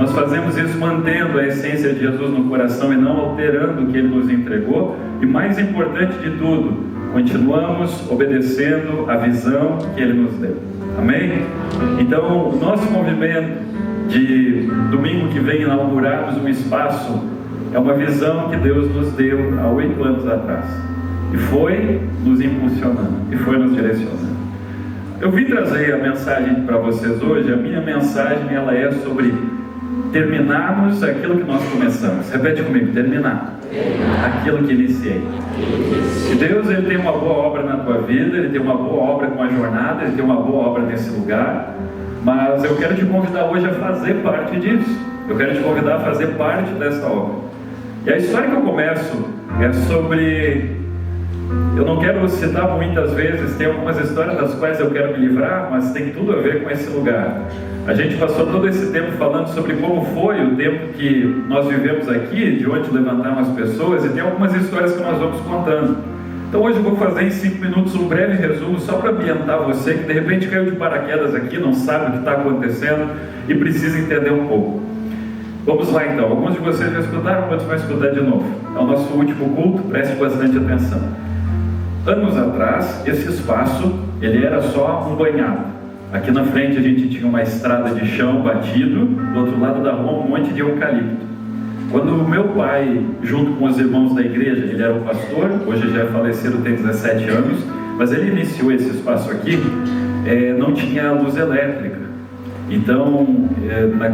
nós fazemos isso mantendo a essência de Jesus no coração e não alterando o que Ele nos entregou. E mais importante de tudo, continuamos obedecendo a visão que Ele nos deu. Amém? Então, o nosso movimento de domingo que vem inaugurarmos um espaço é uma visão que Deus nos deu há 8 anos atrás. E foi nos impulsionando, e foi nos direcionando. Eu vim trazer a mensagem para vocês hoje. A minha mensagem ela é sobre terminarmos aquilo que nós começamos. Repete comigo: terminar aquilo que iniciei. E Deus ele tem uma boa obra na tua vida, Ele tem uma boa obra com a jornada, Ele tem uma boa obra nesse lugar. Mas eu quero te convidar hoje a fazer parte disso. Eu quero te convidar a fazer parte dessa obra. E a história que eu começo é sobre... Eu não quero citar muitas vezes, tem algumas histórias das quais eu quero me livrar, mas tem tudo a ver com esse lugar. A gente passou todo esse tempo falando sobre como foi o tempo que nós vivemos aqui, de onde levantaram as pessoas, e tem algumas histórias que nós vamos contando. Então hoje eu vou fazer em 5 minutos um breve resumo, só para ambientar você que de repente caiu de paraquedas aqui, não sabe o que está acontecendo e precisa entender um pouco. Vamos lá então, alguns de vocês já escutaram, outros vão escutar de novo. É o nosso último culto, preste bastante atenção. Anos atrás, esse espaço, ele era só um banhado. Aqui na frente a gente tinha uma estrada de chão batido, do outro lado da rua um monte de eucalipto. Quando o meu pai, junto com os irmãos da igreja, ele era um pastor, hoje já é falecido, tem 17 anos, mas ele iniciou esse espaço aqui, não tinha luz elétrica. Então,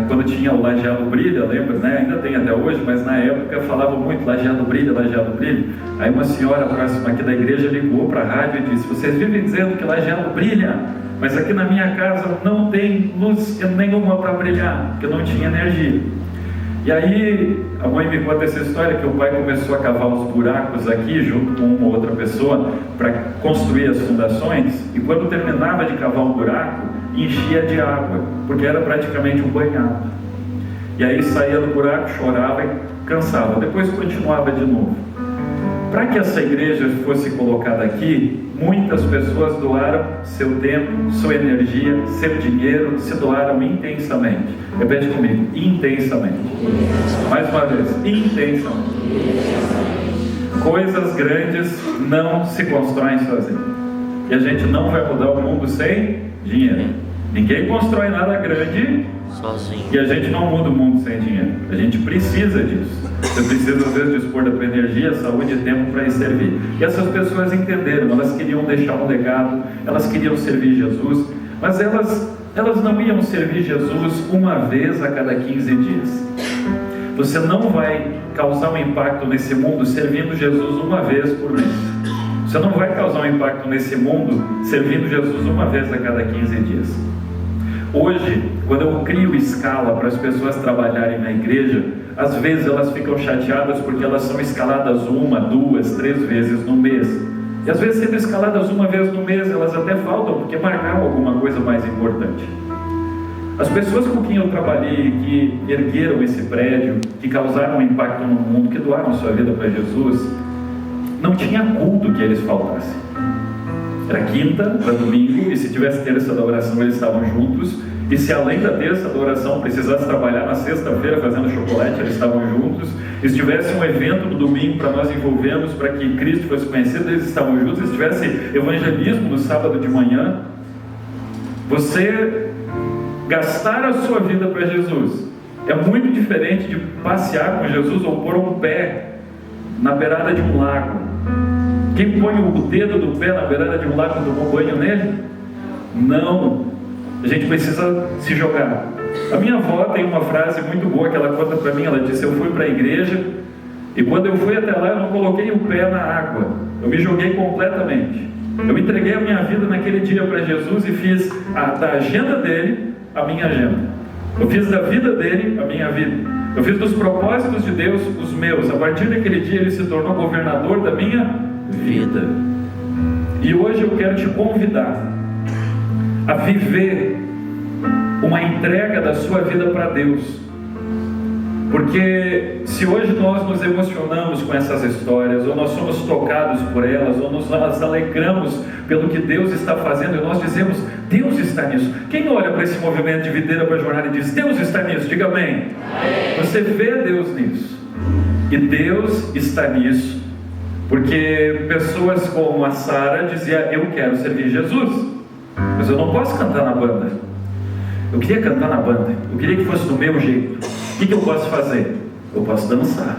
quando tinha o Lajeado Brilha, lembra, né? Ainda tem até hoje, mas na época falava muito Lajeado Brilha, Lajeado Brilha. Aí uma senhora próxima aqui da igreja ligou para a rádio e disse: vocês vivem dizendo que Lajeado brilha, mas aqui na minha casa não tem luz nenhuma para brilhar, porque não tinha energia. E aí a mãe me conta essa história que o pai começou a cavar os buracos aqui junto com uma outra pessoa para construir as fundações, e quando terminava de cavar um buraco, enchia de água, porque era praticamente um banhado. E aí saía do buraco, chorava e cansava, depois continuava de novo. Para que essa igreja fosse colocada aqui, muitas pessoas doaram seu tempo, sua energia, seu dinheiro, se doaram intensamente. Repete comigo: intensamente. Mais uma vez: intensamente. Coisas grandes não se constroem sozinhas. E a gente não vai mudar o mundo sem dinheiro. Ninguém constrói nada grande sozinho. E a gente não muda o mundo sem dinheiro. A gente precisa disso. Você precisa às vezes dispor da tua energia, saúde e tempo para ir servir. E essas pessoas entenderam, elas queriam deixar um legado, elas queriam servir Jesus, mas elas não iam servir Jesus uma vez a cada 15 dias. Você não vai causar um impacto nesse mundo servindo Jesus uma vez por mês. Você não vai causar um impacto nesse mundo servindo Jesus uma vez a cada 15 dias. Hoje, quando eu crio escala para as pessoas trabalharem na igreja, às vezes elas ficam chateadas porque elas são escaladas 1, 2, 3 vezes no mês. E às vezes sendo escaladas uma vez no mês, elas até faltam porque marcaram alguma coisa mais importante. As pessoas com quem eu trabalhei, que ergueram esse prédio, que causaram um impacto no mundo, que doaram sua vida para Jesus, não tinha culto que eles faltassem. Era quinta para domingo, e se tivesse terça da oração eles estavam juntos, e se além da terça da oração precisasse trabalhar na sexta-feira fazendo chocolate, eles estavam juntos, e se tivesse um evento no domingo para nós envolvermos para que Cristo fosse conhecido, eles estavam juntos, e se tivesse evangelismo no sábado de manhã. Você gastar a sua vida para Jesus é muito diferente de passear com Jesus ou pôr um pé na beirada de um lago. Quem põe o dedo do pé na beirada de um lago tomou banho nele? Não. A gente precisa se jogar. A minha avó tem uma frase muito boa que ela conta para mim. Ela disse: eu fui para a igreja e quando eu fui até lá eu não coloquei o pé na água, eu me joguei completamente. Eu entreguei a minha vida naquele dia para Jesus e fiz da agenda dele a minha agenda. Eu fiz da vida dele a minha vida. Eu fiz dos propósitos de Deus os meus. A partir daquele dia ele se tornou governador da minha vida. E hoje eu quero te convidar a viver uma entrega da sua vida para Deus, Porque se hoje nós nos emocionamos com essas histórias, ou nós somos tocados por elas, ou nos alegramos pelo que Deus está fazendo, e nós dizemos, Deus está nisso. Quem olha para esse movimento de videira para jornada e diz, Deus está nisso? Diga amém. Você vê Deus nisso. E Deus está nisso, porque pessoas como a Sara diziam, eu quero servir Jesus, mas eu não posso cantar na banda. Eu queria cantar na banda, eu queria que fosse do meu jeito. O que eu posso fazer? Eu posso dançar.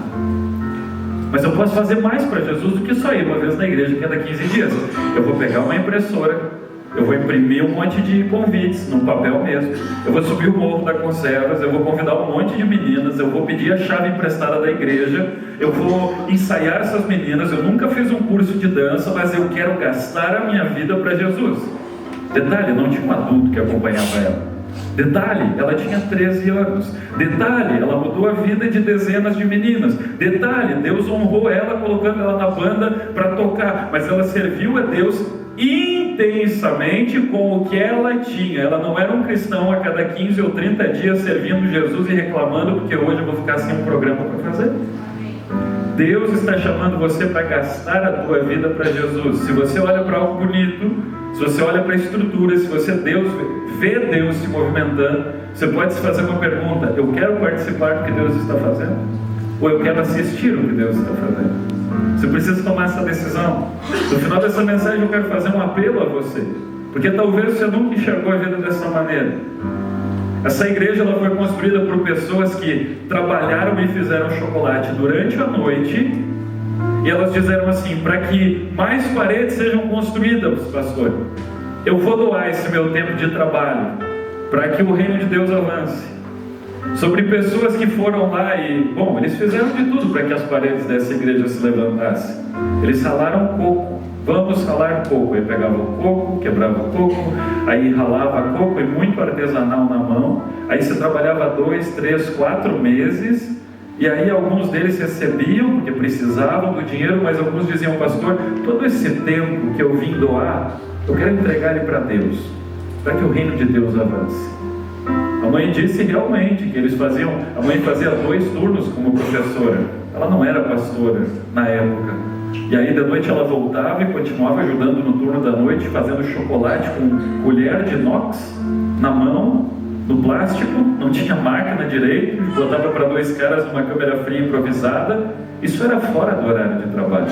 Mas eu posso fazer mais para Jesus do que só ir uma vez na igreja cada 15 dias. Eu vou pegar uma impressora, eu vou imprimir um monte de convites, num papel mesmo. Eu vou subir o morro da Conservas, eu vou convidar um monte de meninas, eu vou pedir a chave emprestada da igreja, eu vou ensaiar essas meninas. Eu nunca fiz um curso de dança, mas eu quero gastar a minha vida para Jesus. Detalhe, não tinha um adulto que acompanhava ela. Detalhe, ela tinha 13 anos. Detalhe, ela mudou a vida de dezenas de meninas. Detalhe, Deus honrou ela colocando ela na banda para tocar. Mas ela serviu a Deus intensamente com o que ela tinha. Ela não era um cristão a cada 15 ou 30 dias servindo Jesus e reclamando porque hoje eu vou ficar sem um programa para fazer. Deus está chamando você para gastar a tua vida para Jesus. Se você olha para algo bonito, se você olha para a estrutura, se você vê Deus se movimentando, você pode se fazer uma pergunta: eu quero participar do que Deus está fazendo? Ou eu quero assistir o que Deus está fazendo? Você precisa tomar essa decisão. No final dessa mensagem eu quero fazer um apelo a você, porque talvez você nunca enxergou a vida dessa maneira. Essa igreja ela foi construída por pessoas que trabalharam e fizeram chocolate durante a noite, e elas disseram assim: para que mais paredes sejam construídas, pastor, eu vou doar esse meu tempo de trabalho para que o reino de Deus avance. Sobre pessoas que foram lá e, bom, eles fizeram de tudo para que as paredes dessa igreja se levantassem. Eles ralaram coco. Vamos ralar coco. Aí pegava o coco, quebrava o coco, aí ralava coco, e muito artesanal na mão. Aí você trabalhava 2, 3, 4 meses, e aí alguns deles recebiam porque precisavam do dinheiro, mas alguns diziam: pastor, todo esse tempo que eu vim doar, eu quero entregar ele para Deus, para que o reino de Deus avance. A mãe disse realmente que eles faziam, a mãe fazia 2 turnos como professora. Ela não era pastora na época. E aí da noite ela voltava e continuava ajudando no turno da noite, fazendo chocolate com colher de inox na mão, no plástico, não tinha máquina direito, botava para 2 caras uma câmera fria improvisada. Isso era fora do horário de trabalho.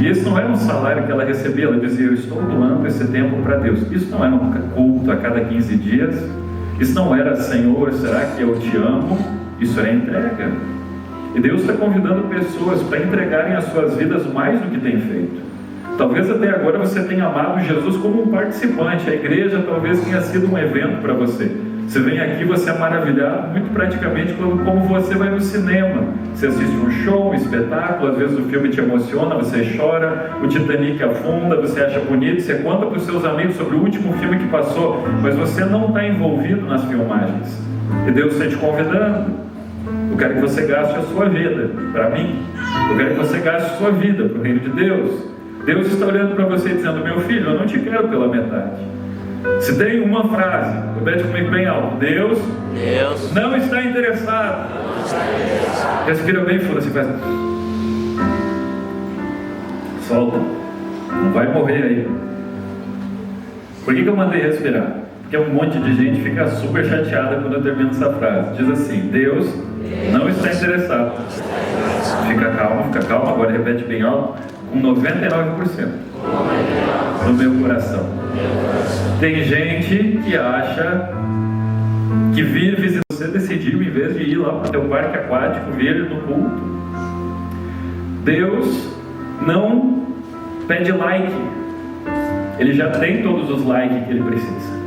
E esse não era um salário que ela recebia. Ela dizia: eu estou doando esse tempo para Deus. Isso não era um culto a cada 15 dias. Isso não era: Senhor, será que eu te amo? Isso era entrega. E Deus está convidando pessoas para entregarem as suas vidas mais do que tem feito. Talvez até agora você tenha amado Jesus como um participante. A igreja talvez tenha sido um evento para você. Você vem aqui, você é maravilhado, muito praticamente como você vai no cinema. Você assiste um show, um espetáculo, às vezes o filme te emociona, você chora, o Titanic afunda, você acha bonito, você conta para os seus amigos sobre o último filme que passou, mas você não está envolvido nas filmagens. E Deus está te convidando. Eu quero que você gaste a sua vida para mim. Eu quero que você gaste a sua vida para o reino de Deus. Deus está olhando para você e dizendo: meu filho, eu não te quero pela metade. Se tem uma frase, repete comigo bem alto: Deus não está interessado. Respira bem fundo, assim, faz. Solta. Não vai morrer aí. Por que eu mandei respirar? Porque um monte de gente fica super chateada quando eu termino essa frase. Diz assim: Deus não está interessado. Fica calma, agora repete bem alto, com 99% no meu coração. Tem gente que acha que vir visitar, você decidiu, em vez de ir lá para o teu parque aquático, vir no culto. Deus não pede like, Ele já tem todos os likes que Ele precisa.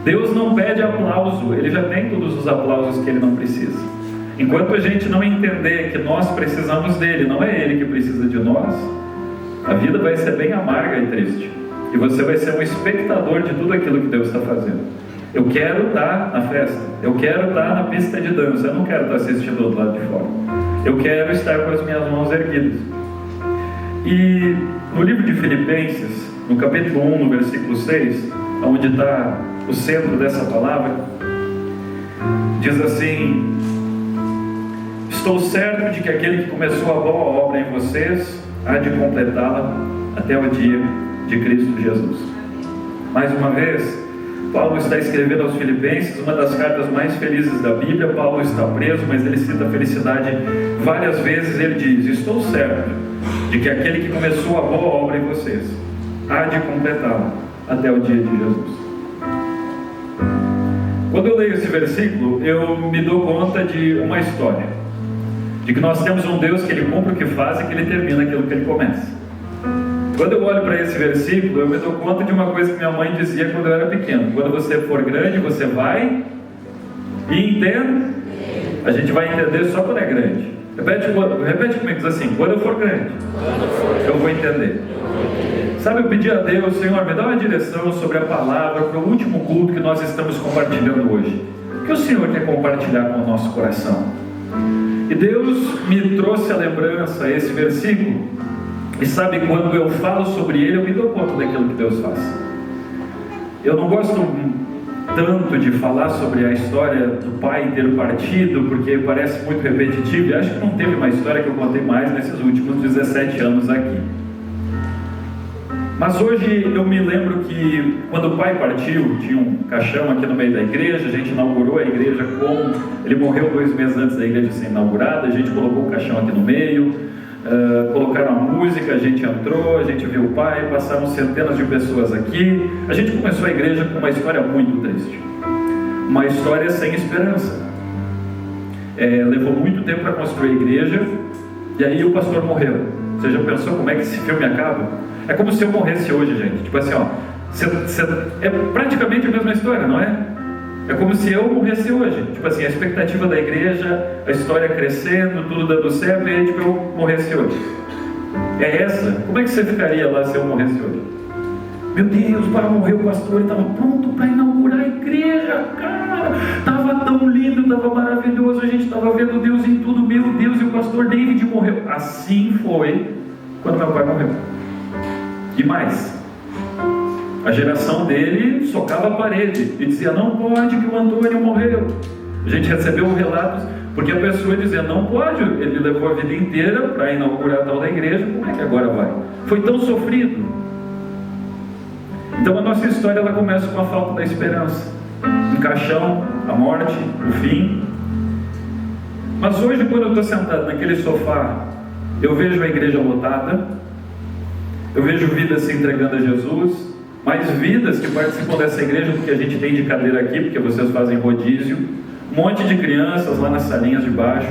Deus não pede aplauso, Ele já tem todos os aplausos que Ele não precisa. Enquanto a gente não entender que nós precisamos dEle, não é Ele que precisa de nós, a vida vai ser bem amarga e triste. E você vai ser um espectador de tudo aquilo que Deus está fazendo. Eu quero estar na festa, eu quero estar na pista de dança, eu não quero estar assistindo do outro lado de fora. Eu quero estar com as minhas mãos erguidas. E no livro de Filipenses, no capítulo 1, no versículo 6, onde está o centro dessa palavra, diz assim: Estou certo de que aquele que começou a boa obra em vocês há de completá-la até o dia de Cristo Jesus. Mais uma vez, Paulo está escrevendo aos Filipenses, uma das cartas mais felizes da Bíblia. Paulo está preso, mas ele cita a felicidade várias vezes. Ele diz: estou certo de que aquele que começou a boa obra em vocês há de completá-la até o dia de Jesus. Quando eu leio esse versículo, eu me dou conta de uma história, de que nós temos um Deus que Ele cumpre o que faz e que Ele termina aquilo que Ele começa. Quando eu olho para esse versículo, eu me dou conta de uma coisa que minha mãe dizia quando eu era pequeno: quando você for grande, você vai e entende. A gente vai entender só quando é grande. Repete comigo, diz assim: quando eu for grande, eu vou entender. Sabe, eu pedi a Deus: Senhor, me dá uma direção sobre a palavra para o último culto que nós estamos compartilhando hoje. O que o Senhor quer compartilhar com o nosso coração? E Deus me trouxe a lembrança esse versículo. E sabe, quando eu falo sobre ele, eu me dou conta daquilo que Deus faz. Eu não gosto tanto de falar sobre a história do pai ter partido, porque parece muito repetitivo. E acho que não teve uma história que eu contei mais nesses últimos 17 anos aqui. Mas hoje eu me lembro que quando o pai partiu, tinha um caixão aqui no meio da igreja. A gente inaugurou a igreja como... Ele morreu 2 meses antes da igreja ser inaugurada. A gente colocou o caixão aqui no meio. Colocaram a música, a gente entrou, a gente viu o pai, passaram centenas de pessoas aqui. A gente começou a igreja com uma história muito triste, uma história sem esperança. Levou muito tempo para construir a igreja, e aí o pastor morreu. Você já pensou como é que esse filme acaba? É como se eu morresse hoje, gente. Tipo assim, é praticamente a mesma história, não é? É como se eu morresse hoje. Tipo assim, a expectativa da igreja, a história crescendo, tudo dando certo, e aí tipo, eu morresse hoje. É essa? Como é que você ficaria lá se eu morresse hoje? Meu Deus, para morrer o pastor, ele estava pronto para inaugurar a igreja, cara. Estava tão lindo, estava maravilhoso, a gente estava vendo Deus em tudo, meu Deus, e o pastor David morreu. Assim foi quando meu pai morreu. E mais, a geração dele socava a parede e dizia: não pode que o Antônio morreu. A gente recebeu relatos, porque a pessoa dizia: não pode, ele levou a vida inteira para inaugurar a tal da igreja, como é que agora vai? Foi tão sofrido. Então a nossa história ela começa com a falta da esperança, um caixão, a morte, o fim. Mas hoje, quando eu estou sentado naquele sofá, eu vejo a igreja lotada, eu vejo vidas se entregando a Jesus, mais vidas que participam dessa igreja do que a gente tem de cadeira aqui, porque vocês fazem rodízio, um monte de crianças lá nas salinhas de baixo,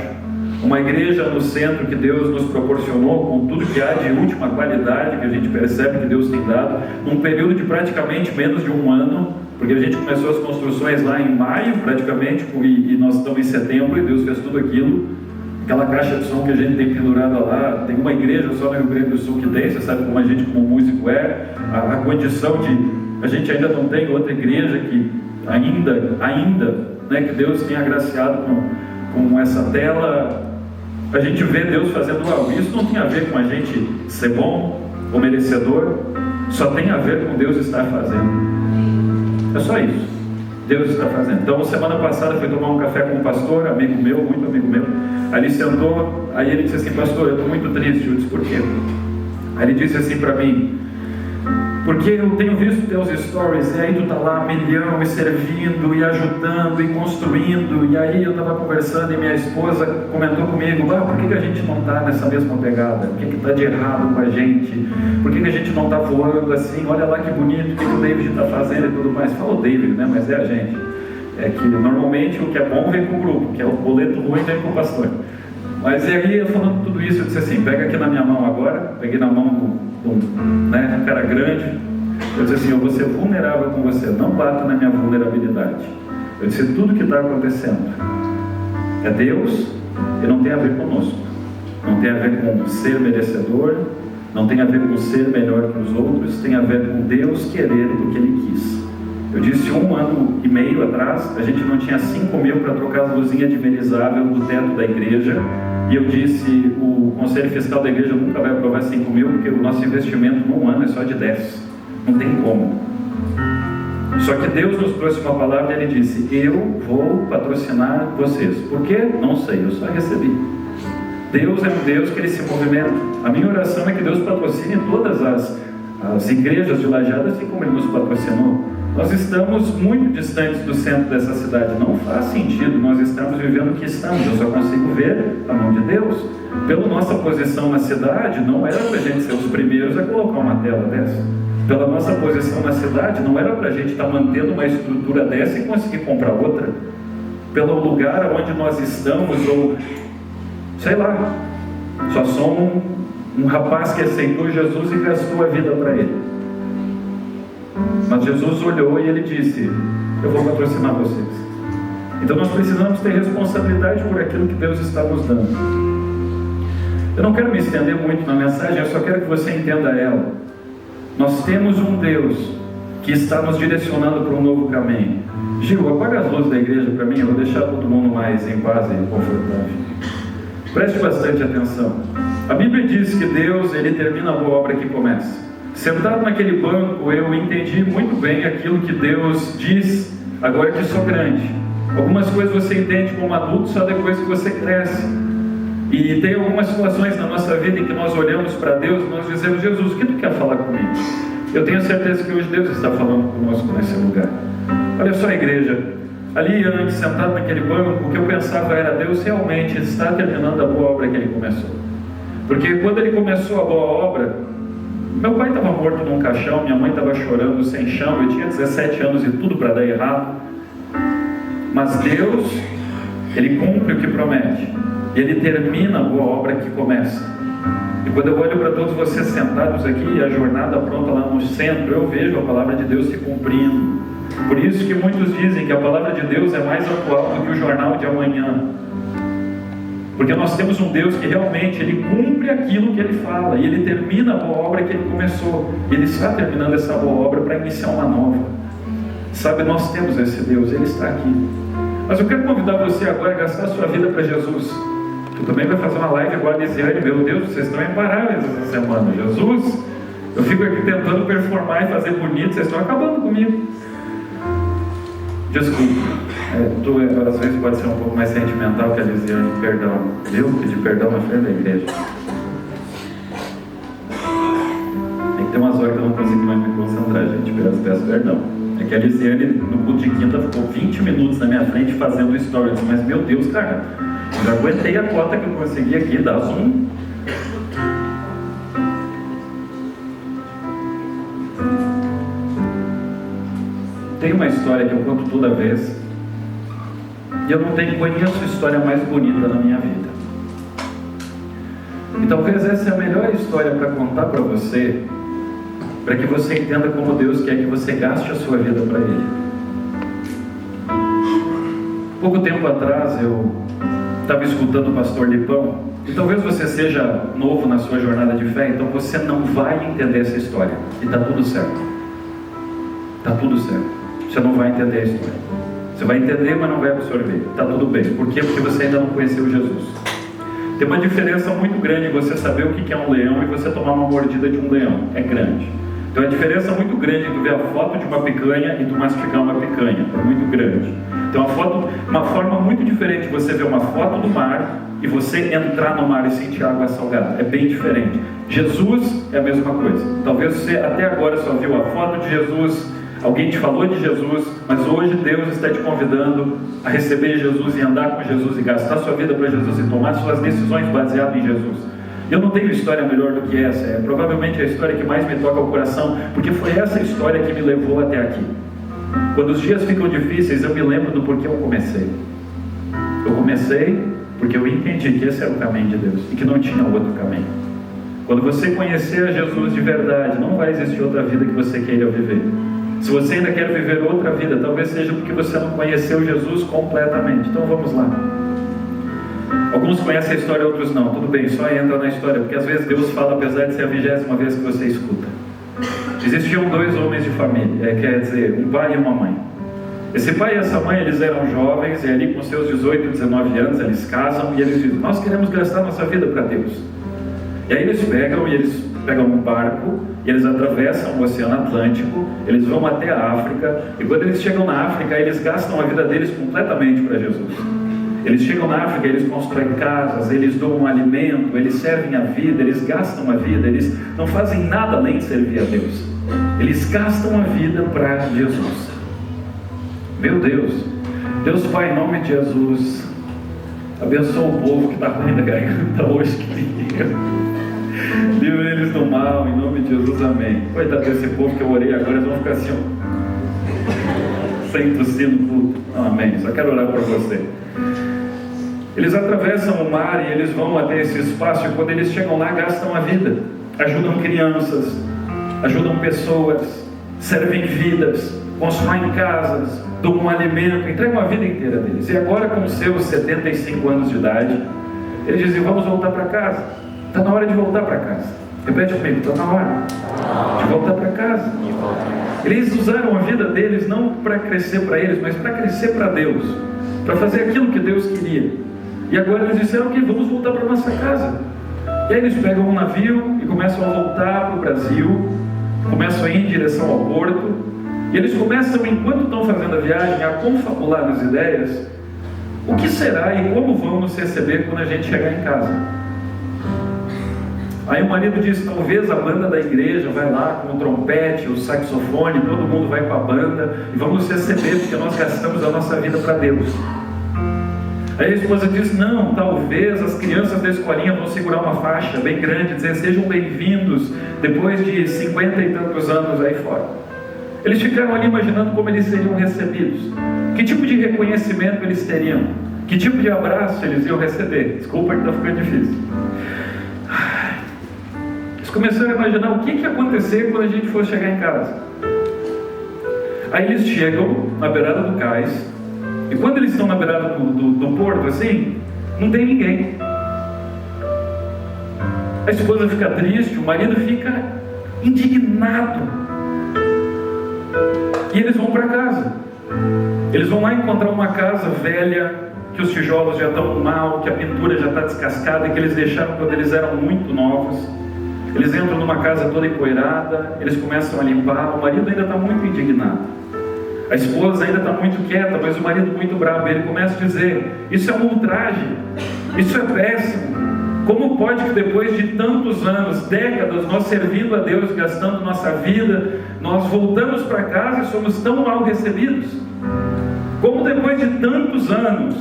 uma igreja no centro que Deus nos proporcionou com tudo que há de última qualidade que a gente percebe que Deus tem dado, num período de praticamente menos de 1 ano, porque a gente começou as construções lá em maio praticamente, e nós estamos em setembro, e Deus fez tudo aquilo. Aquela caixa de som que a gente tem pendurada lá, tem uma igreja só no Rio Grande do Sul que tem, você sabe como a gente como músico a condição de... A gente ainda não tem outra igreja que ainda, né, que Deus tenha agraciado com essa tela. A gente vê Deus fazendo algo. Isso não tem a ver com a gente ser bom ou merecedor, só tem a ver com Deus estar fazendo. É só isso. Deus está fazendo. Então, semana passada fui tomar um café com um pastor, amigo meu, muito amigo meu. Aí ele sentou, aí ele disse assim: pastor, eu estou muito triste. Eu disse: por quê? Aí ele disse assim para mim: porque eu tenho visto teus stories, e aí tu está lá 1 milhão e servindo, e ajudando, e construindo. E aí eu estava conversando e minha esposa comentou comigo: por que a gente não está nessa mesma pegada? O que está de errado com a gente? Por que a gente não está voando assim? Olha lá que bonito, o que o David está fazendo e tudo mais. Falou David, né? Mas é a gente. É que normalmente o que é bom vem com o grupo, que é o boleto ruim vem com o pastor. Mas e aí, falando tudo isso, eu disse assim: pega aqui na minha mão agora. Peguei na mão um cara grande. Eu disse assim: eu vou ser vulnerável com você, não bata na minha vulnerabilidade. Eu disse: tudo que está acontecendo é Deus e não tem a ver conosco, não tem a ver com ser merecedor, não tem a ver com ser melhor que os outros, tem a ver com Deus querer o que Ele quis. Eu disse 1 ano e meio atrás, a gente não tinha 5 mil para trocar as luzinhas dimerizável do teto da igreja. E eu disse: o Conselho Fiscal da igreja nunca vai aprovar 5 mil, porque o nosso investimento num ano é só de 10. Não tem como. Só que Deus nos trouxe uma palavra e Ele disse: eu vou patrocinar vocês. Por quê? Não sei, eu só recebi. Deus é um Deus que Ele se movimenta. A minha oração é que Deus patrocine todas as igrejas de Lajeado, assim como Ele nos patrocinou. Nós estamos muito distantes do centro dessa cidade. Não faz sentido nós estamos vivendo o que estamos. Eu só consigo ver a mão de Deus. Pela nossa posição na cidade, não era para a gente ser os primeiros a colocar uma tela dessa. Pela nossa posição na cidade, não era para a gente estar mantendo uma estrutura dessa e conseguir comprar outra. Pelo lugar onde nós estamos, ou sei lá, só somos um rapaz que aceitou Jesus e gastou a vida para Ele. Mas Jesus olhou e Ele disse: eu vou patrocinar vocês. Então nós precisamos ter responsabilidade por aquilo que Deus está nos dando. Eu não quero me estender muito na mensagem, eu só quero que você entenda ela. Nós temos um Deus que está nos direcionando para um novo caminho. Gil, apaga as luzes da igreja para mim, eu vou deixar todo mundo mais em paz e confortável. Preste bastante atenção. A Bíblia diz que Deus, Ele termina a boa obra que começa. Sentado naquele banco, eu entendi muito bem aquilo que Deus diz agora que sou grande. Algumas coisas você entende como adulto só depois que você cresce. E tem algumas situações na nossa vida em que nós olhamos para Deus e nós dizemos: Jesus, o que Tu quer falar comigo? Eu tenho certeza que hoje Deus está falando conosco nesse lugar. Olha só a igreja, ali antes, sentado naquele banco, o que eu pensava era: Deus realmente está terminando a boa obra que Ele começou. Porque quando Ele começou a boa obra, meu pai estava morto num caixão, minha mãe estava chorando sem chão, eu tinha 17 anos e tudo para dar errado. Mas Deus, Ele cumpre o que promete. Ele termina a boa obra que começa. E quando eu olho para todos vocês sentados aqui, a jornada pronta lá no centro, eu vejo a palavra de Deus se cumprindo. Por isso que muitos dizem que a palavra de Deus é mais atual do que o jornal de amanhã. Porque nós temos um Deus que realmente Ele cumpre aquilo que Ele fala. E Ele termina a boa obra que Ele começou. Ele está terminando essa boa obra para iniciar uma nova. Sabe, nós temos esse Deus, Ele está aqui. Mas eu quero convidar você agora a gastar a sua vida para Jesus. Tu também vai fazer uma live igual a Lisiane. Meu Deus, vocês estão imparáveis essa semana. Jesus, eu fico aqui tentando performar e fazer bonito, vocês estão acabando comigo. Desculpa, tu às vezes pode ser um pouco mais sentimental que a Lisiane. Perdão, eu pedi perdão na frente da igreja. Tem que ter umas horas que eu não consigo mais me concentrar, gente. Peço perdão. É que a Lisiane no culto de quinta ficou 20 minutos na minha frente fazendo stories. Mas meu Deus, cara, eu já aguentei a cota que eu consegui aqui, dá zoom. Tem uma história que eu conto toda vez, e eu não conheço história mais bonita na minha vida. E talvez essa é a melhor história para contar para você, para que você entenda como Deus quer que você gaste a sua vida para Ele. Pouco tempo atrás eu estava escutando o pastor Lipão, e talvez você seja novo na sua jornada de fé, então você não vai entender essa história, e está tudo certo. Está tudo certo. Você não vai entender a história. Você vai entender, mas não vai absorver. Está tudo bem. Por quê? Porque você ainda não conheceu Jesus. Tem uma diferença muito grande em você saber o que é um leão e você tomar uma mordida de um leão. É grande. Então a diferença muito grande entre tu ver a foto de uma picanha e tu mastigar uma picanha. É muito grande. Então uma forma muito diferente de você ver uma foto do mar e você entrar no mar e sentir água salgada. É bem diferente. Jesus é a mesma coisa. Talvez você até agora só viu a foto de Jesus, alguém te falou de Jesus, mas hoje Deus está te convidando a receber Jesus e andar com Jesus e gastar sua vida para Jesus e tomar suas decisões baseadas em Jesus. Eu não tenho história melhor do que essa, é provavelmente a história que mais me toca ao coração, porque foi essa história que me levou até aqui. Quando os dias ficam difíceis, eu me lembro do porquê eu comecei. Eu comecei porque eu entendi que esse era o caminho de Deus e que não tinha outro caminho. Quando você conhecer a Jesus de verdade, não vai existir outra vida que você queira viver. Se você ainda quer viver outra vida, talvez seja porque você não conheceu Jesus completamente. Então vamos lá. Alguns conhecem a história, outros não. Tudo bem, só entra na história, porque às vezes Deus fala, apesar de ser a 20ª vez que você escuta. Existiam 2 homens de família, quer dizer, um pai e uma mãe. Esse pai e essa mãe, eles eram jovens, e ali com seus 18, 19 anos, eles casam e eles dizem: nós queremos gastar nossa vida para Deus. E aí eles pegam um barco, e eles atravessam o Oceano Atlântico, eles vão até a África, e quando eles chegam na África, eles gastam a vida deles completamente para Jesus. Eles chegam na África, eles constroem casas, eles doam alimento, eles servem a vida, eles gastam a vida, eles não fazem nada além de servir a Deus. Eles gastam a vida para Jesus. Meu Deus, Deus Pai, em nome de Jesus, abençoa o povo que está ruim da garganta hoje, que livra eles do mal, em nome de Jesus, amém. Coitado desse povo que eu orei agora, eles vão ficar assim, ó, sem tossir no culto. Amém, só quero orar por você. Eles atravessam o mar e eles vão até esse espaço, e quando eles chegam lá, gastam a vida, ajudam crianças, ajudam pessoas, servem vidas, constroem casas, doam alimento, entregam a vida inteira deles. E agora, com seus 75 anos de idade, eles dizem: vamos voltar para casa. Está na hora de voltar para casa. Repete comigo: está na hora de voltar para casa. Eles usaram a vida deles não para crescer para eles, mas para crescer para Deus, para fazer aquilo que Deus queria. E agora eles disseram que vamos voltar para nossa casa. E aí eles pegam um navio e começam a voltar para o Brasil, começam a ir em direção ao porto, e eles começam, enquanto estão fazendo a viagem, a confabular nas ideias: o que será e como vão nos receber quando a gente chegar em casa? Aí o marido diz: talvez a banda da igreja vai lá com o trompete, o saxofone, todo mundo vai para a banda e vamos receber, porque nós gastamos a nossa vida para Deus. Aí a esposa diz: não, talvez as crianças da escolinha vão segurar uma faixa bem grande, dizer: sejam bem-vindos, depois de 50 e tantos anos aí fora. Eles ficaram ali imaginando como eles seriam recebidos, que tipo de reconhecimento eles teriam, que tipo de abraço eles iam receber. Desculpa que está ficando difícil. Eles começaram a imaginar o que ia acontecer quando a gente fosse chegar em casa. Aí eles chegam na beirada do cais, e quando eles estão na beirada do porto, assim, não tem ninguém. A esposa fica triste, o marido fica indignado. E eles vão para casa. Eles vão lá encontrar uma casa velha, que os tijolos já estão mal, que a pintura já está descascada, que eles deixaram quando eles eram muito novos. Eles entram numa casa toda empoeirada, eles começam a limpar. O marido ainda está muito indignado. A esposa ainda está muito quieta, mas o marido muito bravo. Ele começa a dizer: isso é um ultraje, isso é péssimo. Como pode que depois de tantos anos, décadas, nós servindo a Deus, gastando nossa vida, nós voltamos para casa e somos tão mal recebidos? Como depois de tantos anos,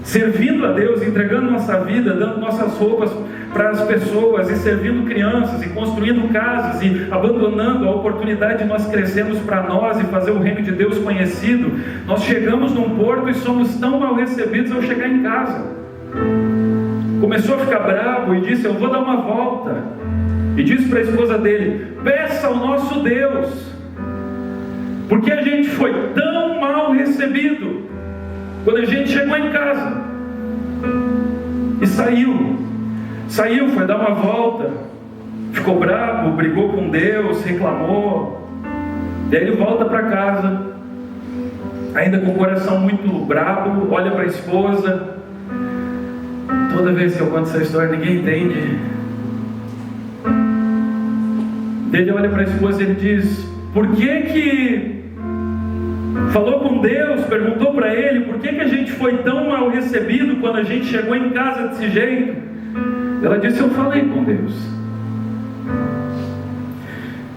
servindo a Deus, entregando nossa vida, dando nossas roupas para as pessoas, e servindo crianças, e construindo casas, e abandonando a oportunidade de nós crescermos para nós e fazer o reino de Deus conhecido, nós chegamos num porto e somos tão mal recebidos ao chegar em casa. Começou a ficar bravo e disse: eu vou dar uma volta. E disse para a esposa dele: peça ao nosso Deus, porque a gente foi tão mal recebido quando a gente chegou em casa. E saiu, foi dar uma volta, ficou bravo, brigou com Deus, reclamou. E aí ele volta para casa, ainda com o coração muito bravo, olha para a esposa. Toda vez que eu conto essa história, ninguém entende. Ele olha para a esposa e ele diz: por que falou com Deus, perguntou para ele por que a gente foi tão mal recebido quando a gente chegou em casa desse jeito? Ela disse: eu falei com Deus.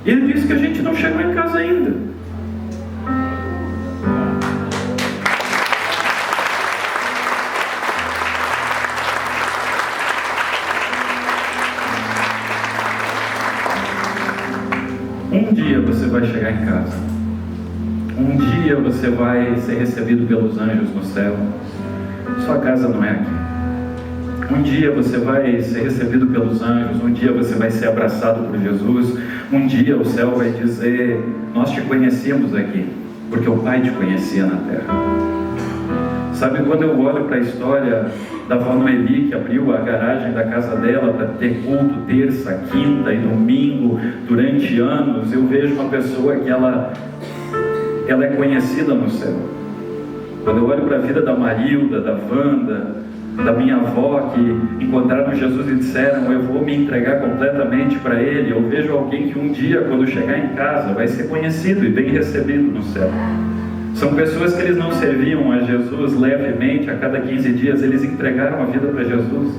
E ele disse que a gente não chegou em casa ainda. Um dia você vai chegar em casa. Um dia você vai ser recebido pelos anjos no céu. Sua casa não é aqui. Um dia você vai ser recebido pelos anjos. Um dia você vai ser abraçado por Jesus. Um dia o céu vai dizer: nós te conhecemos aqui, porque o Pai te conhecia na terra. Sabe, quando eu olho para a história da avó Noeli, que abriu a garagem da casa dela para ter culto terça, quinta e domingo durante anos, eu vejo uma pessoa que ela é conhecida no céu. Quando eu olho para a vida da Marilda, da Wanda, da minha avó, que encontraram Jesus e disseram: eu vou me entregar completamente para Ele, eu vejo alguém que um dia, quando chegar em casa, vai ser conhecido e bem recebido no céu. São pessoas que eles não serviam a Jesus levemente a cada 15 dias, eles entregaram a vida para Jesus.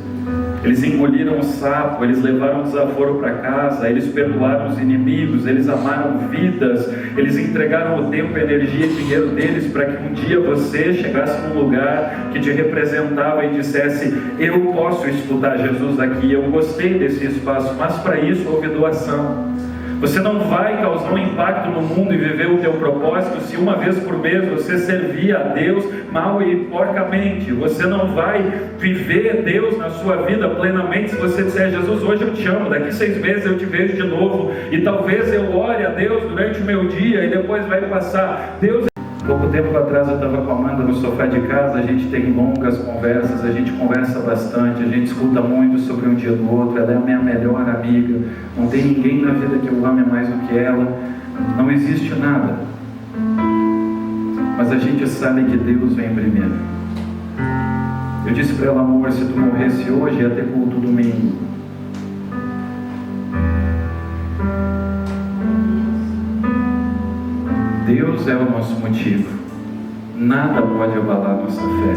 Eles engoliram o sapo, eles levaram o desaforo para casa, eles perdoaram os inimigos, eles amaram vidas, eles entregaram o tempo, a energia e dinheiro deles para que um dia você chegasse num lugar que te representava e dissesse: eu posso estudar Jesus aqui, eu gostei desse espaço, mas para isso houve doação. Você não vai causar um impacto no mundo e viver o teu propósito se uma vez por mês você servir a Deus mal e porcamente. Você não vai viver Deus na sua vida plenamente se você disser: Jesus, hoje eu te amo, daqui 6 meses eu te vejo de novo, e talvez eu ore a Deus durante o meu dia e depois vai passar. Deus... Pouco tempo atrás eu estava com a Amanda no sofá de casa, a gente tem longas conversas, a gente conversa bastante, a gente escuta muito sobre um dia do outro. Ela é a minha melhor amiga, não tem ninguém na vida que eu ame mais do que ela, não existe nada. Mas a gente sabe que Deus vem primeiro. Eu disse para ela: amor, se tu morresse hoje ia ter culto domingo. Deus é o nosso motivo. Nada pode abalar nossa fé.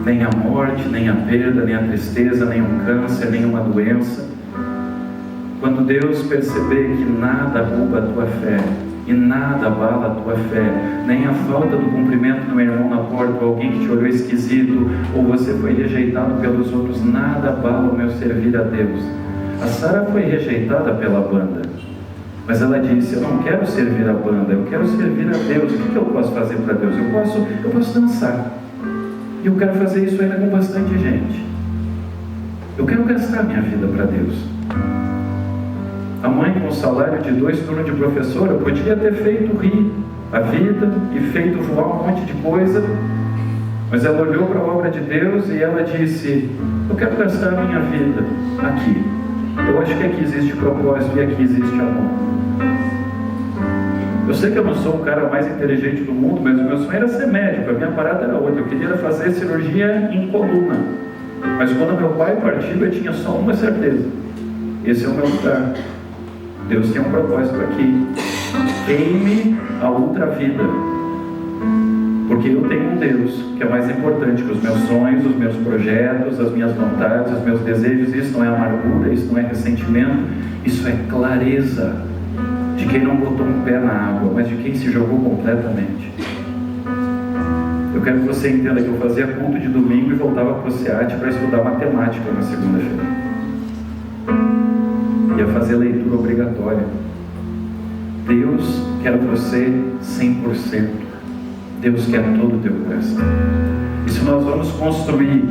Nem a morte, nem a perda, nem a tristeza, nem um câncer, nem uma doença. Quando Deus perceber que nada rouba a tua fé e nada abala a tua fé, nem a falta do cumprimento do meu irmão na porta, ou alguém que te olhou esquisito, ou você foi rejeitado pelos outros, nada abala o meu servir a Deus. A Sara foi rejeitada pela banda, mas ela disse: eu não quero servir a banda, eu quero servir a Deus. O que eu posso fazer para Deus? Eu posso dançar. E eu quero fazer isso ainda com bastante gente. Eu quero gastar minha vida para Deus. A mãe, com o salário de 2 turnos de professora, podia ter feito rir a vida e feito voar um monte de coisa, mas ela olhou para a obra de Deus e ela disse: eu quero gastar a minha vida aqui. Eu acho que aqui existe propósito e aqui existe amor. Eu sei que eu não sou o cara mais inteligente do mundo, mas o meu sonho era ser médico, a minha parada era outra. Eu queria fazer cirurgia em coluna. Mas quando meu pai partiu, eu tinha só uma certeza: esse é o meu lugar. Deus tem um propósito aqui. Queime a outra vida, porque eu tenho um Deus que é mais importante que os meus sonhos, os meus projetos, as minhas vontades, os meus desejos. Isso não é amargura, isso não é ressentimento, isso é clareza de quem não botou um pé na água, mas de quem se jogou completamente. Eu quero que você entenda que eu fazia culto de domingo e voltava para o SEAT para estudar matemática na segunda-feira. Ia fazer leitura obrigatória. Deus quer você 100%. Deus quer todo o teu coração. E se nós vamos construir